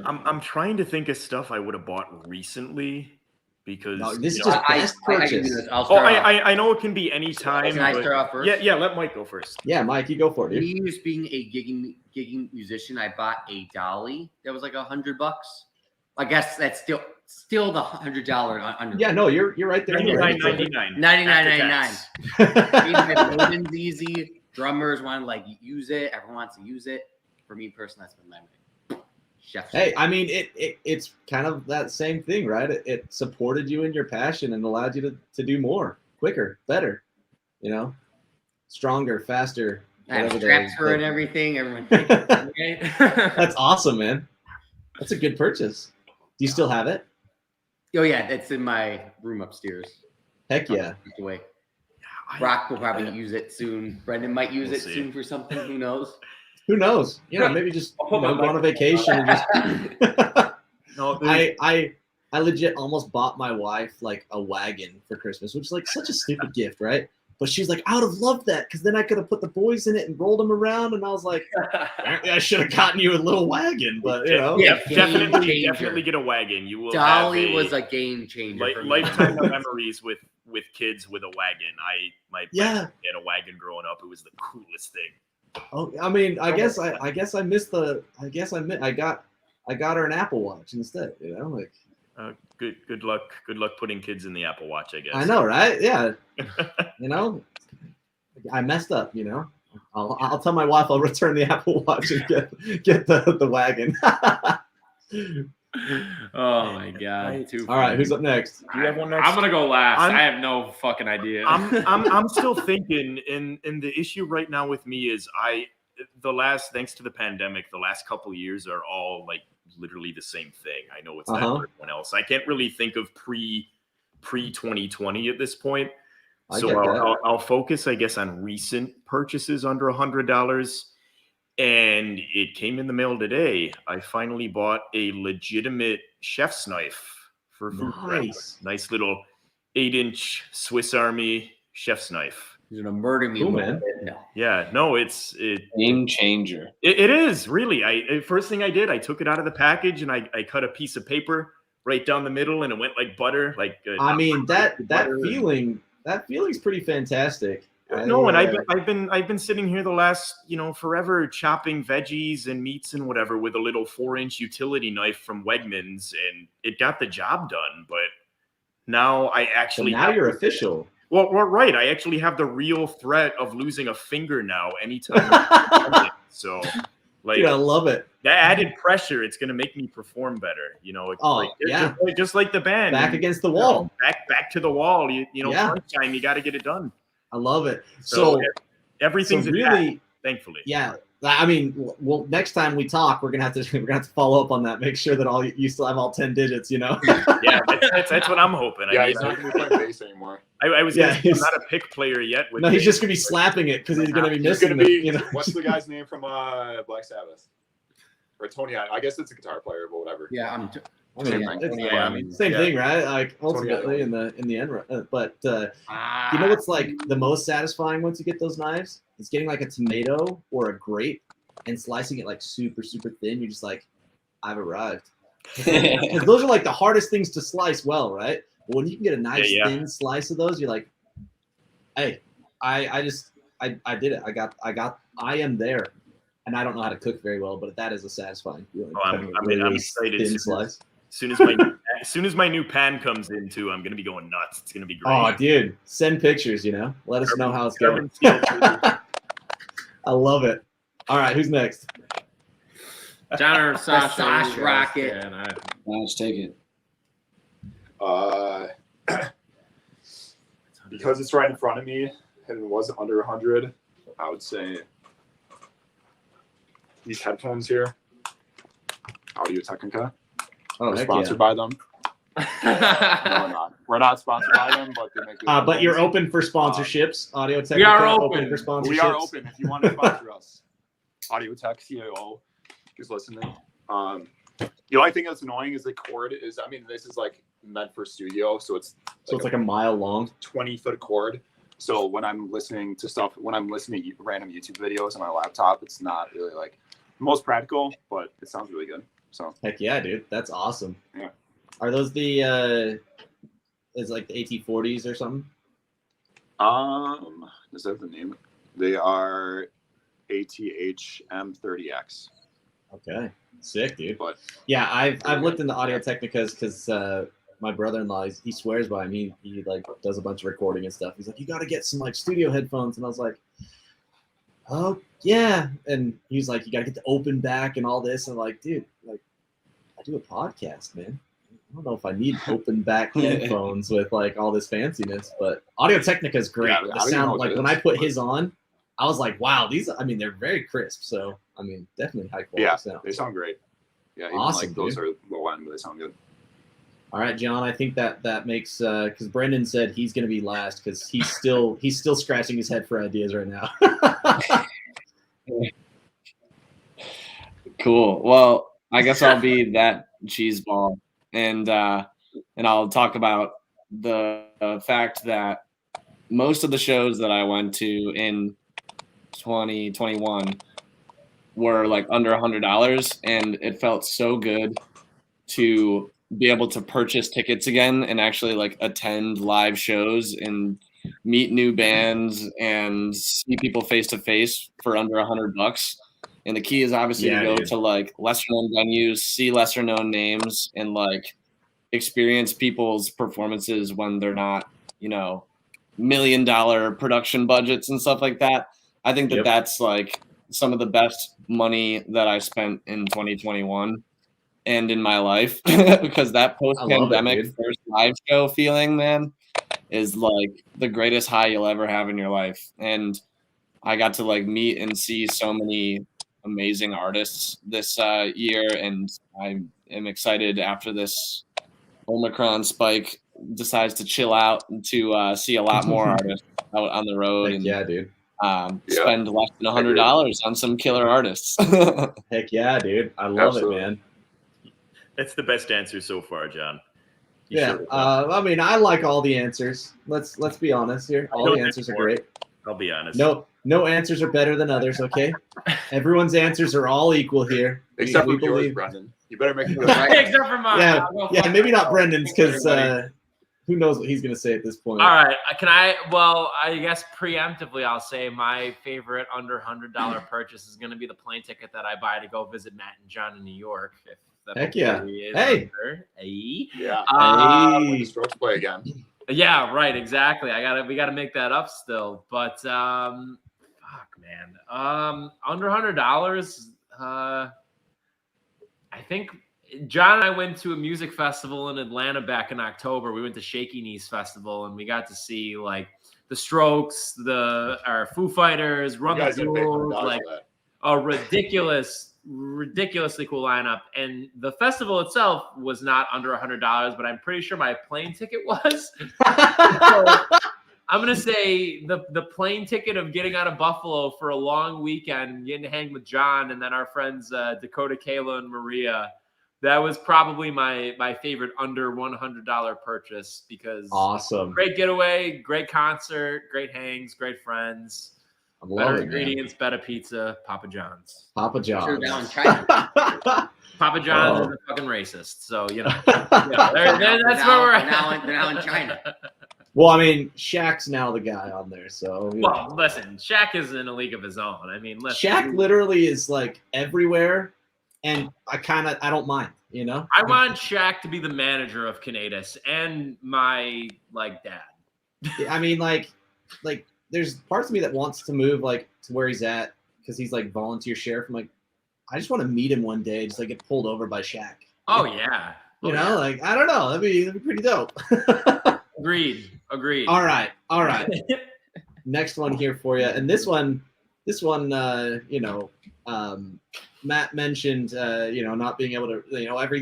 I'm trying to think of stuff I would have bought recently because this is just best purchase. I know it can be any time. Can I start off first? Yeah, let Mike go first. Yeah, Mike, you go for it. Me just being a gigging musician, I bought a dolly that was like $100. I guess that's still the $100 under. Yeah, no, you're right there. $99.99. $99.99. Easy. Drummers want to like use it. Everyone wants to use it. For me personally, that's been my money. Hey, I mean, it's kind of that same thing, right? It supported you in your passion and allowed you to do more, quicker, better. you know, stronger, faster. I have whatever straps for it and everything. Everyone. That's awesome, man. That's a good purchase. Do you still have it? Oh yeah, it's in my room upstairs. Heck yeah. Away. Brock will probably use it soon. Brendan might use We'll it see. soon for something. Who knows? Who knows? You know, maybe just go on a vacation and just. No, I legit almost bought my wife like a wagon for Christmas, which is like such a stupid gift, right? But she's like, I would have loved that because then I could have put the boys in it and rolled them around. And I was like, I should have gotten you a little wagon, but you know, Yeah, definitely get a wagon. You will. Dolly was a game changer. Lifetime of memories with kids with a wagon. My parents had a wagon growing up. It was the coolest thing. Oh, I mean, I guess I missed the. I got her an Apple Watch instead. You know, like. Good luck putting kids in the Apple Watch, I guess. I know, right? Yeah. You know, I messed up. You know, I'll tell my wife I'll return the Apple Watch and get the wagon. Oh my god! All right, who's up next? Do you have one next? I'm gonna go last. I have no fucking idea. I'm still thinking, and the issue right now with me is thanks to the pandemic, the last couple of years are all like literally the same thing. I know it's not for everyone else. I can't really think of pre 2020 at this point. So I'll focus, I guess, on recent purchases under $100. And it came in the mail today. I finally bought a legitimate chef's knife for food prep. Nice little 8-inch Swiss Army chef's knife. You're gonna murder me, man. No. Yeah, no, it's game changer. It is really. First thing I did, I took it out of the package and I cut a piece of paper right down the middle, and it went like butter. Like I mean that feeling's pretty fantastic. No, and I've been sitting here the last forever chopping veggies and meats and whatever with a little 4-inch utility knife from Wegmans, and it got the job done. But now I actually now you're official. Well, right. I actually have the real threat of losing a finger now anytime. So, like, dude, I love it. That added pressure, it's going to make me perform better. Just like the band. Back against the wall. Back to the wall. Crunch time, you got to get it done. I love it. So everything's really, thankfully. Yeah. I mean, well, next time we talk, we're gonna have to follow up on that. Make sure that you still have all 10 digits. You know. Yeah, that's what I'm hoping. Yeah, he's not gonna be playing bass anymore. I was gonna say he's not a pick player yet. No, he's just gonna be slapping it because he's gonna be missing it. What's the guy's name from Black Sabbath? Or Tony? I guess it's a guitar player, but whatever. Yeah, same thing, right? Like ultimately in the end, but you know what's like the most satisfying once you get those knives? It's getting like a tomato or a grape and slicing it like super, super thin. You're just like, I've arrived. Because those are like the hardest things to slice well, right? But when you can get a nice thin slice of those, you're like, hey, I did it. I am there. And I don't know how to cook very well, but that is a satisfying feeling. I'm excited. Thin slice. As soon as my new pan comes in too, I'm gonna be going nuts. It's gonna be great. Oh, dude, send pictures. Let us know how it's going. I love it. All right, who's next? John or Sasha? Sash Rocket. Let's take it. Because it's right in front of me and it wasn't under 100, I would say these headphones here, Audio Technica. Oh, we're sponsored by them. No, we're not. We're not sponsored by them, but they make good but you're open for sponsorships. Audio Technica. We are open for sponsorships. We are open if you want to sponsor us. Audio Tech CAO is listening. The only thing that's annoying is the cord is. I mean, this is like meant for studio, so it's like a mile long, 20-foot cord. So when I'm listening to random YouTube videos on my laptop, it's not really like most practical, but it sounds really good. So heck yeah, dude, that's awesome. Yeah. Are those the is like the AT40s or something? Is that the name? They are ATH M30X. Okay, sick, dude. But yeah, I've looked into Audio Technicas because my brother-in-law he swears by him. He like does a bunch of recording and stuff. He's like, you got to get some like studio headphones, and I was like, oh yeah, and he's like, you got to get the open back and all this, and I'm like, dude, like I do a podcast, man. don't know if I need open back headphones with like all this fanciness, but Audio Technica is great. Yeah, The I don't even know sound, what like it when is. I put his on, I was like, wow, these. I mean, they're very crisp. So I mean, definitely high quality Yeah, sound. they sound great. Yeah, even Awesome, like those dude. are low end, but they sound good. All right, John. I think that makes because Brendan said he's going to be last because he's still scratching his head for ideas right now. Cool. Well, I guess I'll be that cheese ball, and I'll talk about the fact that most of the shows that I went to in 2021 were like under $100, and it felt so good to be able to purchase tickets again and actually like attend live shows and meet new bands and see people face to face for under $100. And the key is obviously to go to like lesser known venues, see lesser known names, and like experience people's performances when they're not, $1 million production budgets and stuff like that. I think that that's like some of the best money that I spent in 2021 and in my life because that post-pandemic first live show feeling, man, is like the greatest high you'll ever have in your life. And I got to like meet and see so many amazing artists this year, and I am excited after this Omicron spike decides to chill out to see a lot more artists out on the road. Heck yeah, dude. Spend less than $100 on some killer artists. Heck yeah, dude. I love it, man. That's the best answer so far, John. Yeah, I mean, I like all the answers. Let's be honest here. All the answers are great. I'll be honest. No answers are better than others. Okay, everyone's answers are all equal here. Except for yours, Brendan. You better make it right. Except for mine. Yeah, maybe not Brendan's because who knows what he's gonna say at this point. All right, I guess preemptively, I'll say my favorite under $100 purchase is gonna be the plane ticket that I buy to go visit Matt and John in New York. Heck yeah! Hey. Yeah. Hey. The Strokes play again. Yeah, right. Exactly. We gotta make that up still. But fuck, man. Under $100. I think John and I went to a music festival in Atlanta back in October. We went to Shaky Knees Festival, and we got to see like the Strokes, our Foo Fighters, Run the Jewels, like a ridiculously cool lineup. And the festival itself was not under $100, but I'm pretty sure my plane ticket was. So I'm gonna say the plane ticket of getting out of Buffalo for a long weekend, getting to hang with John and then our friends Dakota, Kayla, and Maria. That was probably my favorite under $100 purchase because awesome, great getaway, great concert, great hangs, great friends. Better ingredients, better pizza, Papa John's. Papa John's. Sure, down in China. Papa John's is a fucking racist, so that's where we're at. They're now in China. Well, I mean, Shaq's now the guy on there, so. Well, listen, Shaq is in a league of his own. I mean, listen. Shaq literally is like everywhere, and I don't mind, I want Shaq to be the manager of Canetis and my dad. I mean, like there's parts of me that wants to move like to where he's at because he's like volunteer sheriff. I'm like, I just want to meet him one day, just like get pulled over by Shaq. Oh yeah. Like I don't know, that'd be pretty dope. Agreed. All right. Next one here for you, and this one, Matt mentioned, not being able to,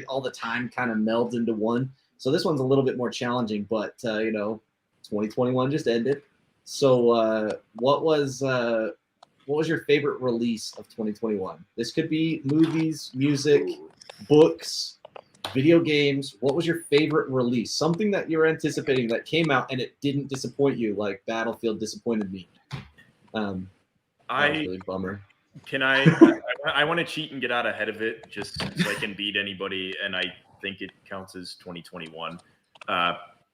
all the time kind of melds into one. So this one's a little bit more challenging, but 2021 just ended. So what was your favorite release of 2021? This could be movies, music, books, video games. What was your favorite release? Something that you were anticipating that came out and it didn't disappoint you, like Battlefield disappointed me. That was really a bummer. I want to cheat and get out ahead of it just so I can beat anybody, and I think it counts as 2021.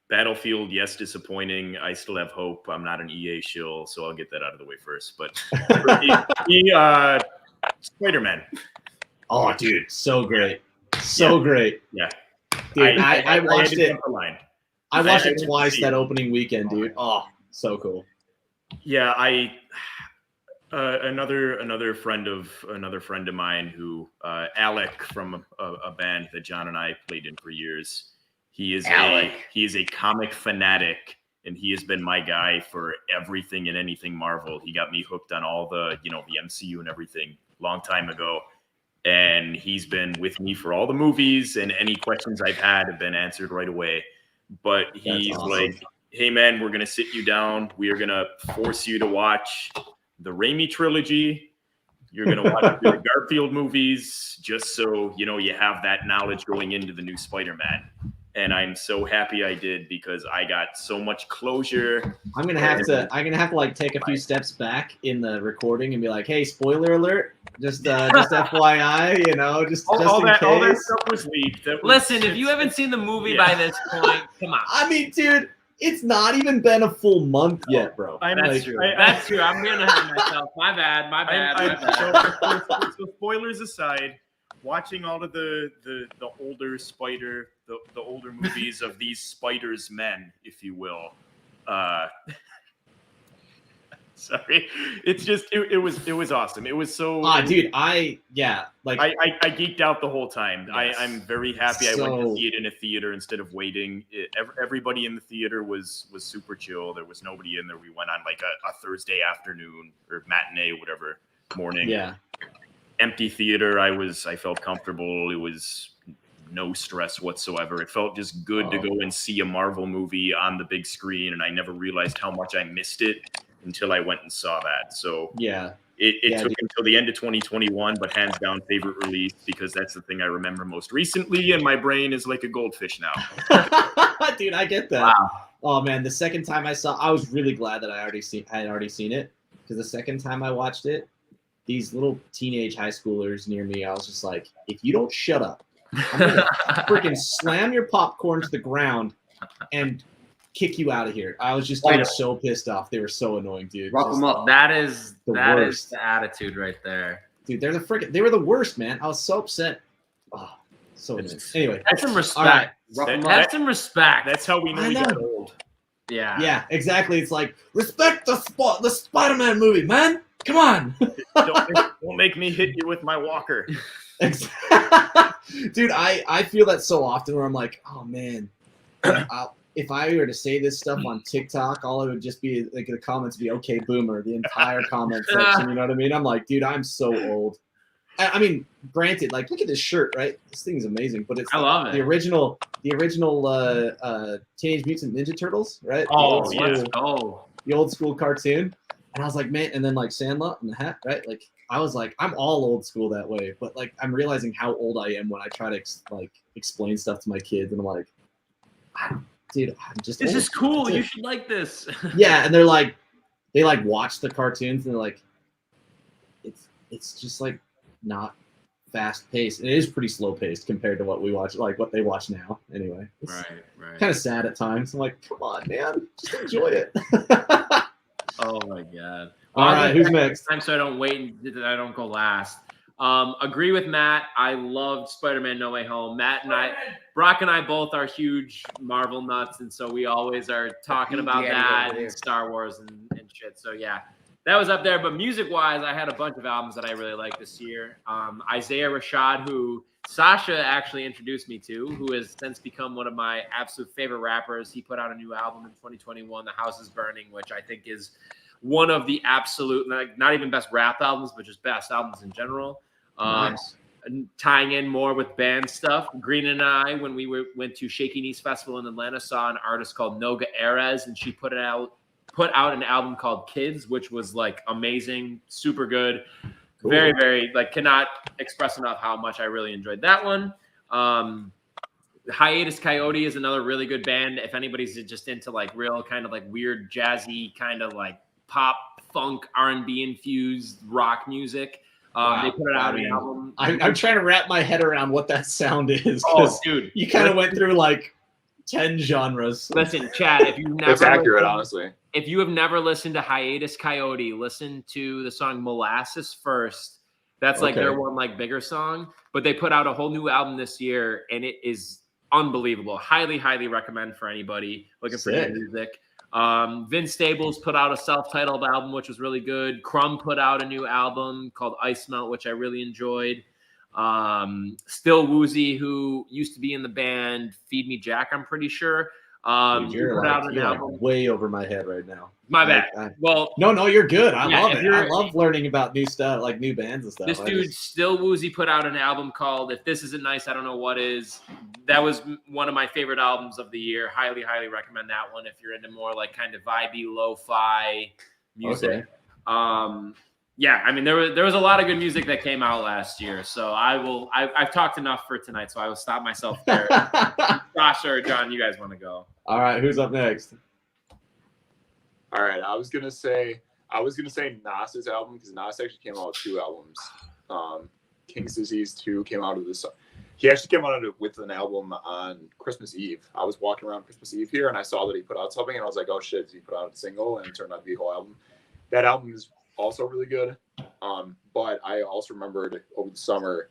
Battlefield, yes, disappointing. I still have hope. I'm not an EA shill, so I'll get that out of the way first. But Spider-Man. Oh, dude, so great. So great. Yeah. Dude, I watched it. I watched it twice that it. Opening weekend, dude. Oh, so cool. Yeah, another friend of mine who Alec from a band that John and I played in for years. He is Alec. a comic fanatic, and he has been my guy for everything and anything Marvel. He got me hooked on all the, the MCU and everything long time ago. And he's been with me for all the movies, and any questions I've had have been answered right away. But he's awesome. like, hey man, we're going to sit you down. We are going to force you to watch the Raimi trilogy. You're going to watch the Garfield movies just so, you have that knowledge going into the new Spider-Man. And I'm so happy I did, because I got so much closure. I'm gonna have to like take a few steps back in the recording and be like, hey, spoiler alert. Just FYI, just in case. All that stuff was leaked. Listen, if you haven't seen the movie by this point, come on. I mean, dude, it's not even been a full month yet, bro. That's true. That's true. I'm getting ahead of myself. My bad. So spoilers aside, watching all of the older the older movies of these Spiders men, if you will. Sorry, it's just it was awesome. It was so. Dude, I geeked out the whole time. Yes. I'm very happy I went to see it in a theater instead of waiting. Everybody in the theater was super chill. There was nobody in there. We went on like a Thursday afternoon or matinee, whatever, morning. Yeah. Empty theater. I felt comfortable. It was no stress whatsoever. It felt just good to go and see a Marvel movie on the big screen, and I never realized how much I missed it until I went and saw that. So yeah, it took until the end of 2021, but hands down favorite release, because that's the thing I remember most recently, and my brain is like a goldfish now. Dude, I get that. Wow. Oh man, the second time I was really glad that I had already seen it, because the second time I watched it, these little teenage high schoolers near me, I was just like, if you don't shut up, I'm gonna freaking slam your popcorn to the ground and kick you out of here. I was just so pissed off. They were so annoying, dude. Rock them up. That is The the worst. attitude right there. Dude, they were the worst, man. I was so upset. Oh, so annoying. Anyway, That's some respect. all right. Rock 'em up. That's some respect. That's how we know I we know. got old. Yeah. Yeah, exactly. It's like, respect the Spider-Man movie, man. Come on. Don't make me hit you with my walker. Dude, I feel that so often where I'm like, oh man, if I were to say this stuff on TikTok, all it would just be like the comments would be okay boomer, the entire comment section, you know what I mean? I'm like, dude, I'm so old. I mean, granted, like look at this shirt, right? This thing's amazing, but it's I love the it. original Teenage Mutant Ninja Turtles, right? Oh, The let's go. the old school cartoon. And I was like, man, and then like Sandlot and the hat, right? Like I was like, I'm all old school that way, but like I'm realizing how old I am when I try to explain stuff to my kids, and I'm like, dude, I'm just This old. is cool. That's You it. should like this. Yeah, and they're like, they like watch the cartoons and they're like, it's just like not fast paced. It is pretty slow paced compared to what we watch, like what they watch now. Anyway, it's Right. kind of sad at times. I'm like, come on, man, just enjoy it. Oh my god. All right, who's next? Time so I don't wait and I don't go last. Agree with Matt. I loved Spider-Man No Way Home. Brock and I both are huge Marvel nuts, and so we always are talking about that and Star Wars and shit. So yeah, that was up there. But music-wise, I had a bunch of albums that I really liked this year. Isaiah Rashad, who Sasha actually introduced me to, who has since become one of my absolute favorite rappers. He put out a new album in 2021, The House is Burning, which I think is one of the absolute, not even best rap albums, but just best albums in general. Nice. Tying in more with band stuff. Green and I, when we went to Shaky Knees Festival in Atlanta, saw an artist called Noga Erez, and she put out an album called Kids, which was like amazing, super good. Cool. Very, very, like, cannot express enough how much I really enjoyed that one. Hiatus Coyote is another really good band. If anybody's just into like real kind of like weird jazzy kind of like pop, funk, R&B infused rock music. They put out an album. I'm trying to wrap my head around what that sound is. Oh, dude. You kind of went through like 10 genres. Listen, Chad, if you've never... It's accurate, honestly. If you have never listened to Hiatus Coyote, listen to the song Molasses First. That's like their one like bigger song. But they put out a whole new album this year, and it is unbelievable. Highly, highly recommend for anybody looking for new music. Vince Staples put out a self-titled album, which was really good. Crumb put out a new album called Ice Melt, which I really enjoyed. Still Woozy, who used to be in the band Feed Me Jack, I'm pretty sure. Dude, He you're put out an like album. way over my head right now. My bad. Well, no, you're good. I yeah, love if it. you're- I love learning about new stuff, like new bands and stuff. This dude, Still Woozy, put out an album called If This Isn't Nice, I Don't Know What Is. That was one of my favorite albums of the year. Highly, highly recommend that one if you're into more like kind of vibey, lo-fi music. Okay. Yeah, I mean there was a lot of good music that came out last year. So I've talked enough for tonight, so I will stop myself there. Sasha or John, you guys want to go? All right, who's up next? All right, I was gonna say Nas's album, because Nas actually came out with 2 albums. King's Disease 2 came out of this. He actually came out with an album on Christmas Eve. I was walking around Christmas Eve here, and I saw that he put out something, and I was like, oh shit, he put out a single, and it turned out to be a whole album. That album is also really good. But I also remembered over the summer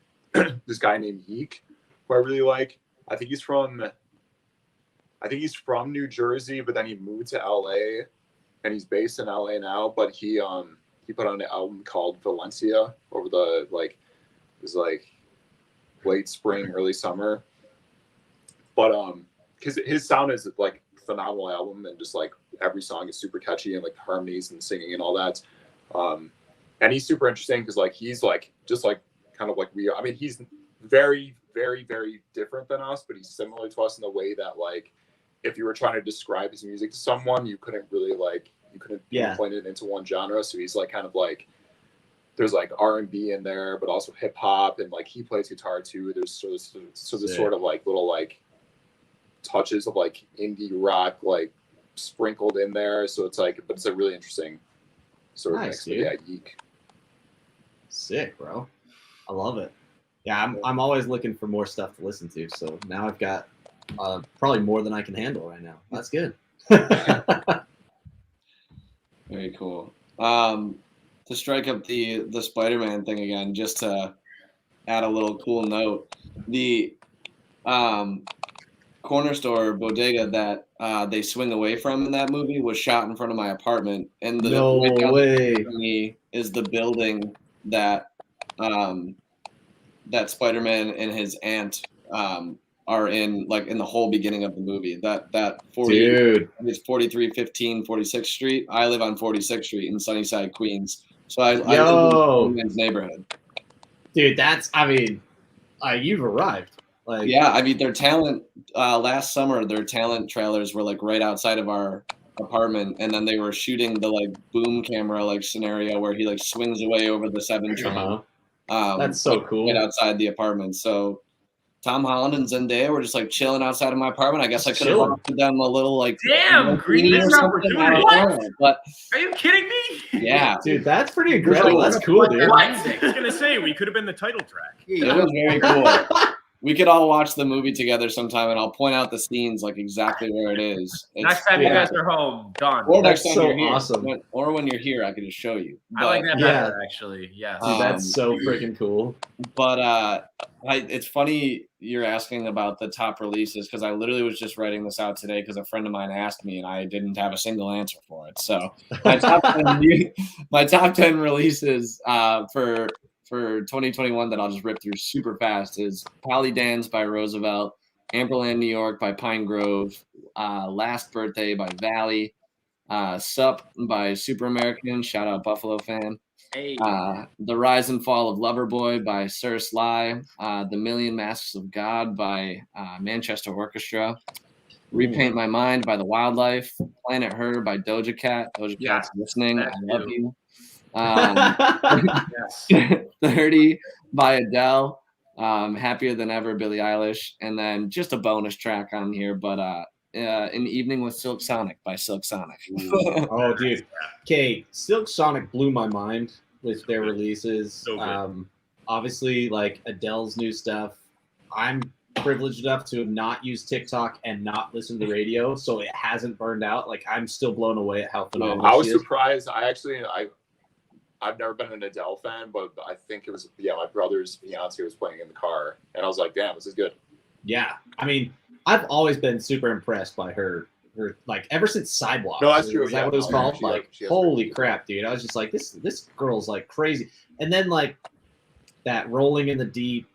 this guy named Yeek, who I really like. I think he's from New Jersey, but then he moved to LA, and he's based in LA now. But he put out an album called Valencia over the it was late spring, early summer. But because his sound is like phenomenal album, and just like every song is super catchy, and like harmonies and singing and all that. And he's super interesting because like he's like just like kind of like we are. I mean, he's very, very, very different than us, but he's similar to us in the way that like if you were trying to describe his music to someone, you couldn't pinpoint it into one genre. So he's like kind of like there's like R&B in there, but also hip hop, and like he plays guitar too. There's there's sort of like little like touches of like indie rock like sprinkled in there. So it's like, but it's a really interesting sort of mix. But yeah, Yeek. Sick, bro. I love it. Yeah, I'm always looking for more stuff to listen to. So now I've got probably more than I can handle right now. That's good. Very cool. To strike up the Spider-Man thing again, just to add a little cool note, the corner store bodega that they swing away from in that movie was shot in front of my apartment, and the No way is the building that that Spider-Man and his aunt are in, like in the whole beginning of the movie. That 40, dude, it's 4315 46th Street. I live on 46th Street in Sunnyside, Queens. So I live in Spider-Man's neighborhood. Dude, you've arrived. Like, yeah, I mean, their talent last summer, their talent trailers were like right outside of our apartment, and then they were shooting the like boom camera like scenario where he like swings away over the 7 train. That's so cool. Right outside the apartment. So Tom Holland and Zendaya were just like chilling outside of my apartment. I guess I could have offered them a little like damn green opportunity. But are you kidding me? Yeah, dude, that's pretty incredible. That's cool, dude. I was gonna say we could have been the title track. It was very cool. We could all watch the movie together sometime, and I'll point out the scenes like exactly where it is. Next time you guys are home, done. Or next time so you're here. awesome. Or when you're here, I can just show you. I like that better, actually. Yes. Dude, that's so freaking cool. But it's funny you're asking about the top releases, because I literally was just writing this out today because a friend of mine asked me, and I didn't have a single answer for it. So my top 10 releases for 2021 that I'll just rip through super fast is Pally Dance by Roosevelt, Amberland, New York by Pine Grove, Last Birthday by Valley, Sup by Super American, shout out Buffalo fan, hey. The Rise and Fall of Loverboy by Sir Sly, The Million Masks of God by Manchester Orchestra, Repaint My Mind by The Wildlife, Planet Her by Doja Cat. Doja Cat's listening, I love you. 30 by Adele, Happier Than Ever, Billie Eilish, and then just a bonus track on here, but An Evening with Silk Sonic by Silk Sonic. Oh, dude. Okay, Silk Sonic blew my mind with their releases. So obviously, like Adele's new stuff. I'm privileged enough to have not used TikTok and not listen to the radio, so it hasn't burned out. Like, I'm still blown away at how phenomenal I was she is. surprised. I've never been an Adele fan, but I think it was, my brother's fiance was playing in the car, and I was like, damn, this is good. Yeah. I mean, I've always been super impressed by her like, ever since Sidewalk. No, that's true. Is that what it was called? Like, holy crap, dude. I was just like, this girl's like crazy. And then, like, that Rolling in the Deep,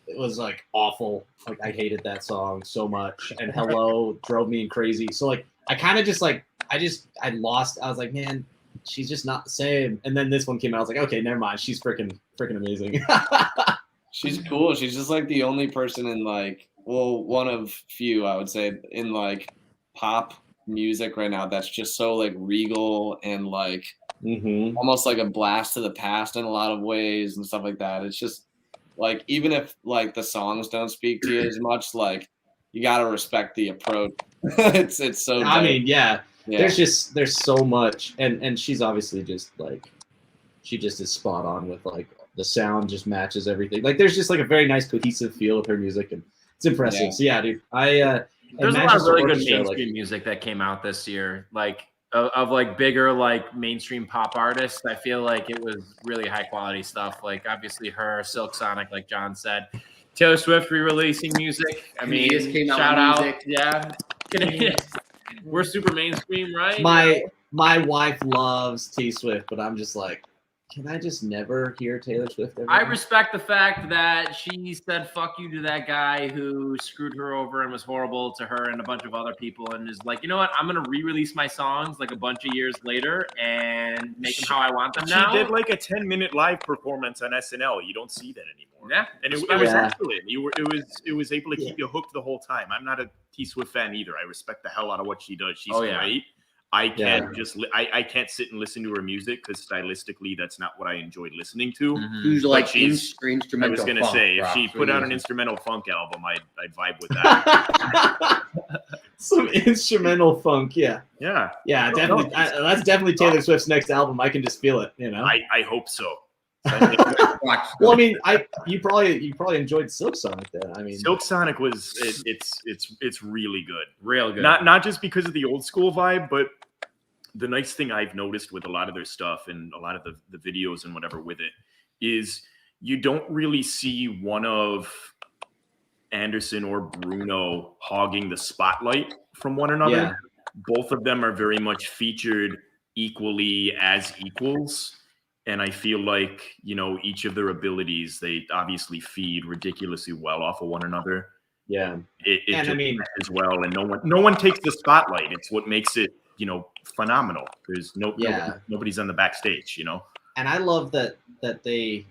it was like awful. Like I hated that song so much. And Hello drove me crazy. So like I kind of just like I lost. I was like, man, she's just not the same. And then this one came out. I was like, okay, never mind. She's freaking amazing. She's cool. She's just like the only person in like, well, one of few, I would say, in like pop music right now that's just so like regal and like almost like a blast to the past in a lot of ways and stuff like that. It's just like, even if like the songs don't speak to you as much, like you gotta respect the approach. it's so I dope. mean, yeah. There's so much, and she's obviously just like, she just is spot on with like the sound just matches everything. Like there's just like a very nice cohesive feel of her music, and it's impressive. Yeah. So yeah, dude, There's a lot of really good mainstream music that came out this year, like of like bigger like mainstream pop artists. I feel like it was really high quality stuff. Like obviously her, Silk Sonic, like John said, Taylor Swift re-releasing music. I mean, came out shout with out, music. yeah. Canetis. We're super mainstream, right? My wife loves T Swift, but I'm just like, can I just never hear Taylor Swift ever? I respect the fact that she said fuck you to that guy who screwed her over and was horrible to her and a bunch of other people, and is like, you know what, I'm gonna re-release my songs like a bunch of years later and make them how I want them now. She did like a 10-minute live performance on SNL. You don't see that anymore. Yeah, and it was excellent. It was able to keep you hooked the whole time. I'm not a T Swift fan either. I respect the hell out of what she does. She's great. I can't I can't sit and listen to her music because stylistically that's not what I enjoyed listening to. Usually like instrumental. I was gonna say if she put out an instrumental funk album, I'd vibe with that. Some instrumental funk, yeah, definitely. That's definitely Taylor Swift's next album. I can just feel it, you know. I hope so. Well, I mean, you probably enjoyed Silk Sonic then. I mean, Silk Sonic was it's really good, real good. Not just because of the old school vibe, but the nice thing I've noticed with a lot of their stuff and a lot of the videos and whatever with it is you don't really see one of Anderson or Bruno hogging the spotlight from one another. Yeah. Both of them are very much featured equally as equals. And I feel like, you know, each of their abilities, they obviously feed ridiculously well off of one another. Yeah. And I mean, as well. And no one takes the spotlight. It's what makes it, you know, phenomenal. There's nobody's on the backstage, you know. And I love that they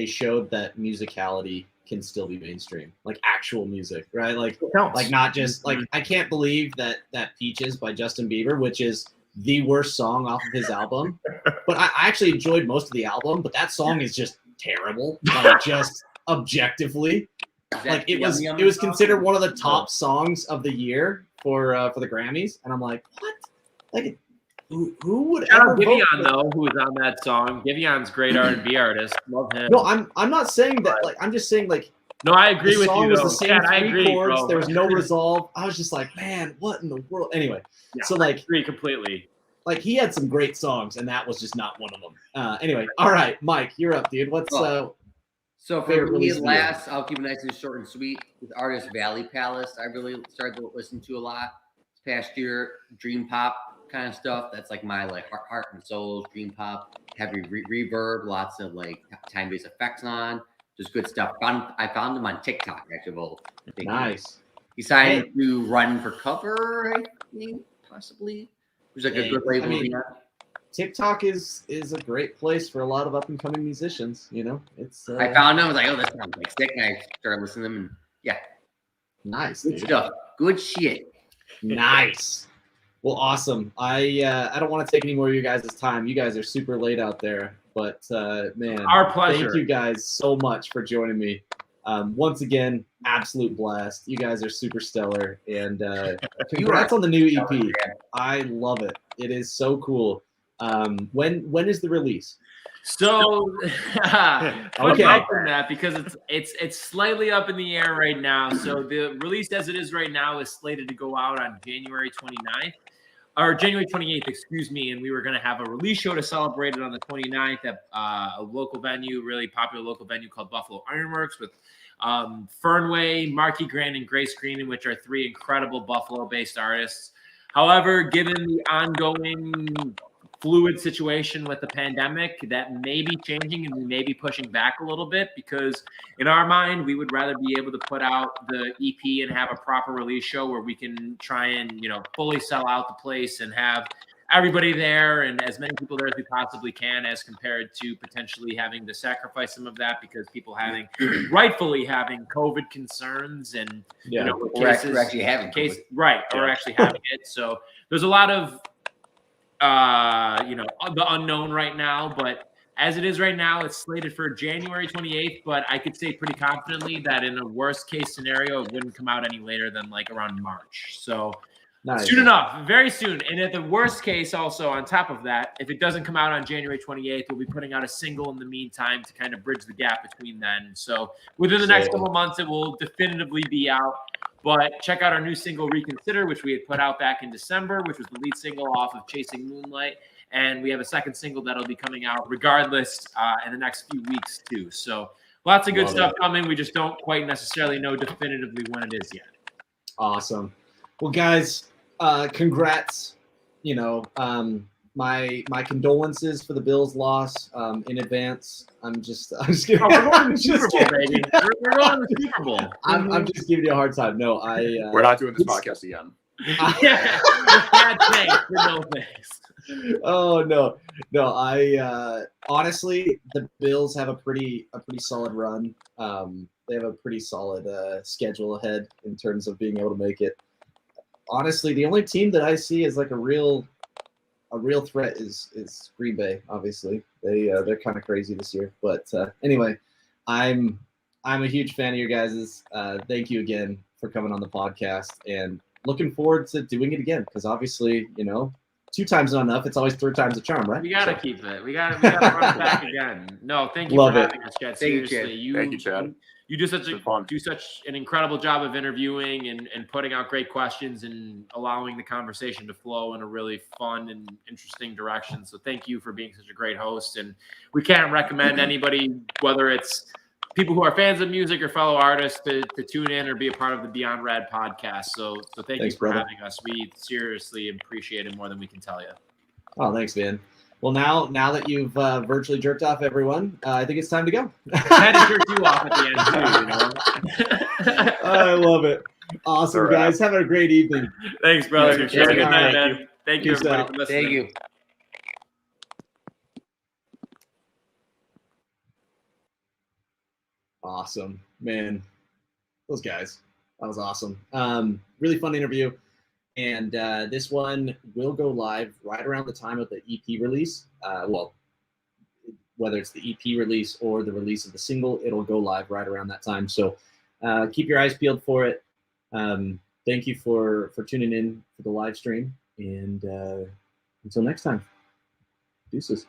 showed that musicality can still be mainstream, like actual music, right? Like not just like, I can't believe that Peaches by Justin Bieber, which is the worst song off of his album, but I actually enjoyed most of the album, but that song is just terrible, like just objectively. Like it was considered one of the top songs of the year for the Grammys, and I'm like, what? Like, who would ever vote Giveon though, who was on that song? Giveon's great R&B artist. Love him. No, I'm not saying that. Like, I'm just saying like. No, I agree with you. The song was the same I agree, chords. bro. There was no resolve. I was just like, man, what in the world? Anyway, so like, I agree completely. Like he had some great songs, and that was just not one of them. Anyway, all right, Mike, you're up, dude. What's so for me last? I'll keep it nice and short and sweet. With artist Valley Palace, I really started to listen to a lot this past year. Dream pop kind of stuff. That's like my like heart and soul. Dream pop, heavy reverb, lots of like time-based effects on. Just good stuff. I found him on TikTok, actually. Nice. He signed to Run for Cover, I think, possibly. Which is like a good label. I mean, TikTok is a great place for a lot of up and coming musicians. You know, it's. I found him. I was like, oh, this sounds like sick. And I started listening to them, and nice. Good stuff. Good shit. Nice. Well, awesome. I don't want to take any more of you guys' time. You guys are super late out there, but man, our pleasure. Thank you guys so much for joining me. Once again, absolute blast. You guys are super stellar, and congrats on the new EP. I love it. It is so cool. When is the release? So okay, that because it's slightly up in the air right now. So the release as it is right now is slated to go out on January 29th. Or January 28th, excuse me, and we were going to have a release show to celebrate it on the 29th at a local venue, really popular local venue called Buffalo Ironworks with Fernway, Marky Grant, and Grace Green, which are three incredible Buffalo-based artists. However, given the ongoing fluid situation with the pandemic that may be changing and we may be pushing back a little bit, because in our mind, we would rather be able to put out the EP and have a proper release show where we can try and, fully sell out the place and have everybody there and as many people there as we possibly can, as compared to potentially having to sacrifice some of that because people rightfully having COVID concerns and, we're actually having COVID. Right. Or actually having it. So there's a lot of, the unknown right now, but as it is right now, it's slated for January 28th, but I could say pretty confidently that in a worst case scenario, it wouldn't come out any later than like around March. So soon enough, very soon. And at the worst case, also on top of that, if it doesn't come out on January 28th, we'll be putting out a single in the meantime to kind of bridge the gap between then. So within the next couple of months, it will definitively be out. But check out our new single, Reconsider, which we had put out back in December, which was the lead single off of Chasing Moonlight. And we have a second single that'll be coming out regardless in the next few weeks, too. So lots of good stuff coming. We just don't quite necessarily know definitively when it is yet. Awesome. Well, guys, congrats. My condolences for the Bills' loss in advance. I'm just kidding. We're going to the Super Bowl, baby. We're going to the Super Bowl. I'm just giving you a hard time. No, we're not doing this podcast again. Yeah. Thanks, no thanks. Oh no. I honestly, the Bills have a pretty solid run. They have a pretty solid schedule ahead in terms of being able to make it. Honestly, the only team that I see as like a real threat is Green Bay. Obviously, they're kind of crazy this year. But anyway, I'm a huge fan of your guys's. Thank you again for coming on the podcast, and looking forward to doing it again, because obviously, 2 times not enough. It's always 3 times a charm, right? We gotta keep it. We gotta run it back again. No, thank you for having us, Chad. Seriously, Thank you, Chad. You do such an incredible job of interviewing and putting out great questions and allowing the conversation to flow in a really fun and interesting direction. So thank you for being such a great host. And we can't recommend anybody, whether it's people who are fans of music or fellow artists, to tune in or be a part of the Beyond Rad podcast. So thanks you for having us. We seriously appreciate it more than we can tell you. Oh, thanks, man. Well, now that you've virtually jerked off everyone, I think it's time to go. I had to jerk you off at the end, too, I love it. Awesome, guys. Have a great evening. Thanks, brother. Have a good night, man. Thank you, everybody, for listening. Thank you. Awesome, man. Those guys. That was awesome. Really fun interview. And this one will go live right around the time of the EP release. Whether it's the EP release or the release of the single, it'll go live right around that time. So keep your eyes peeled for it. Thank you for tuning in for the live stream. And until next time, deuces.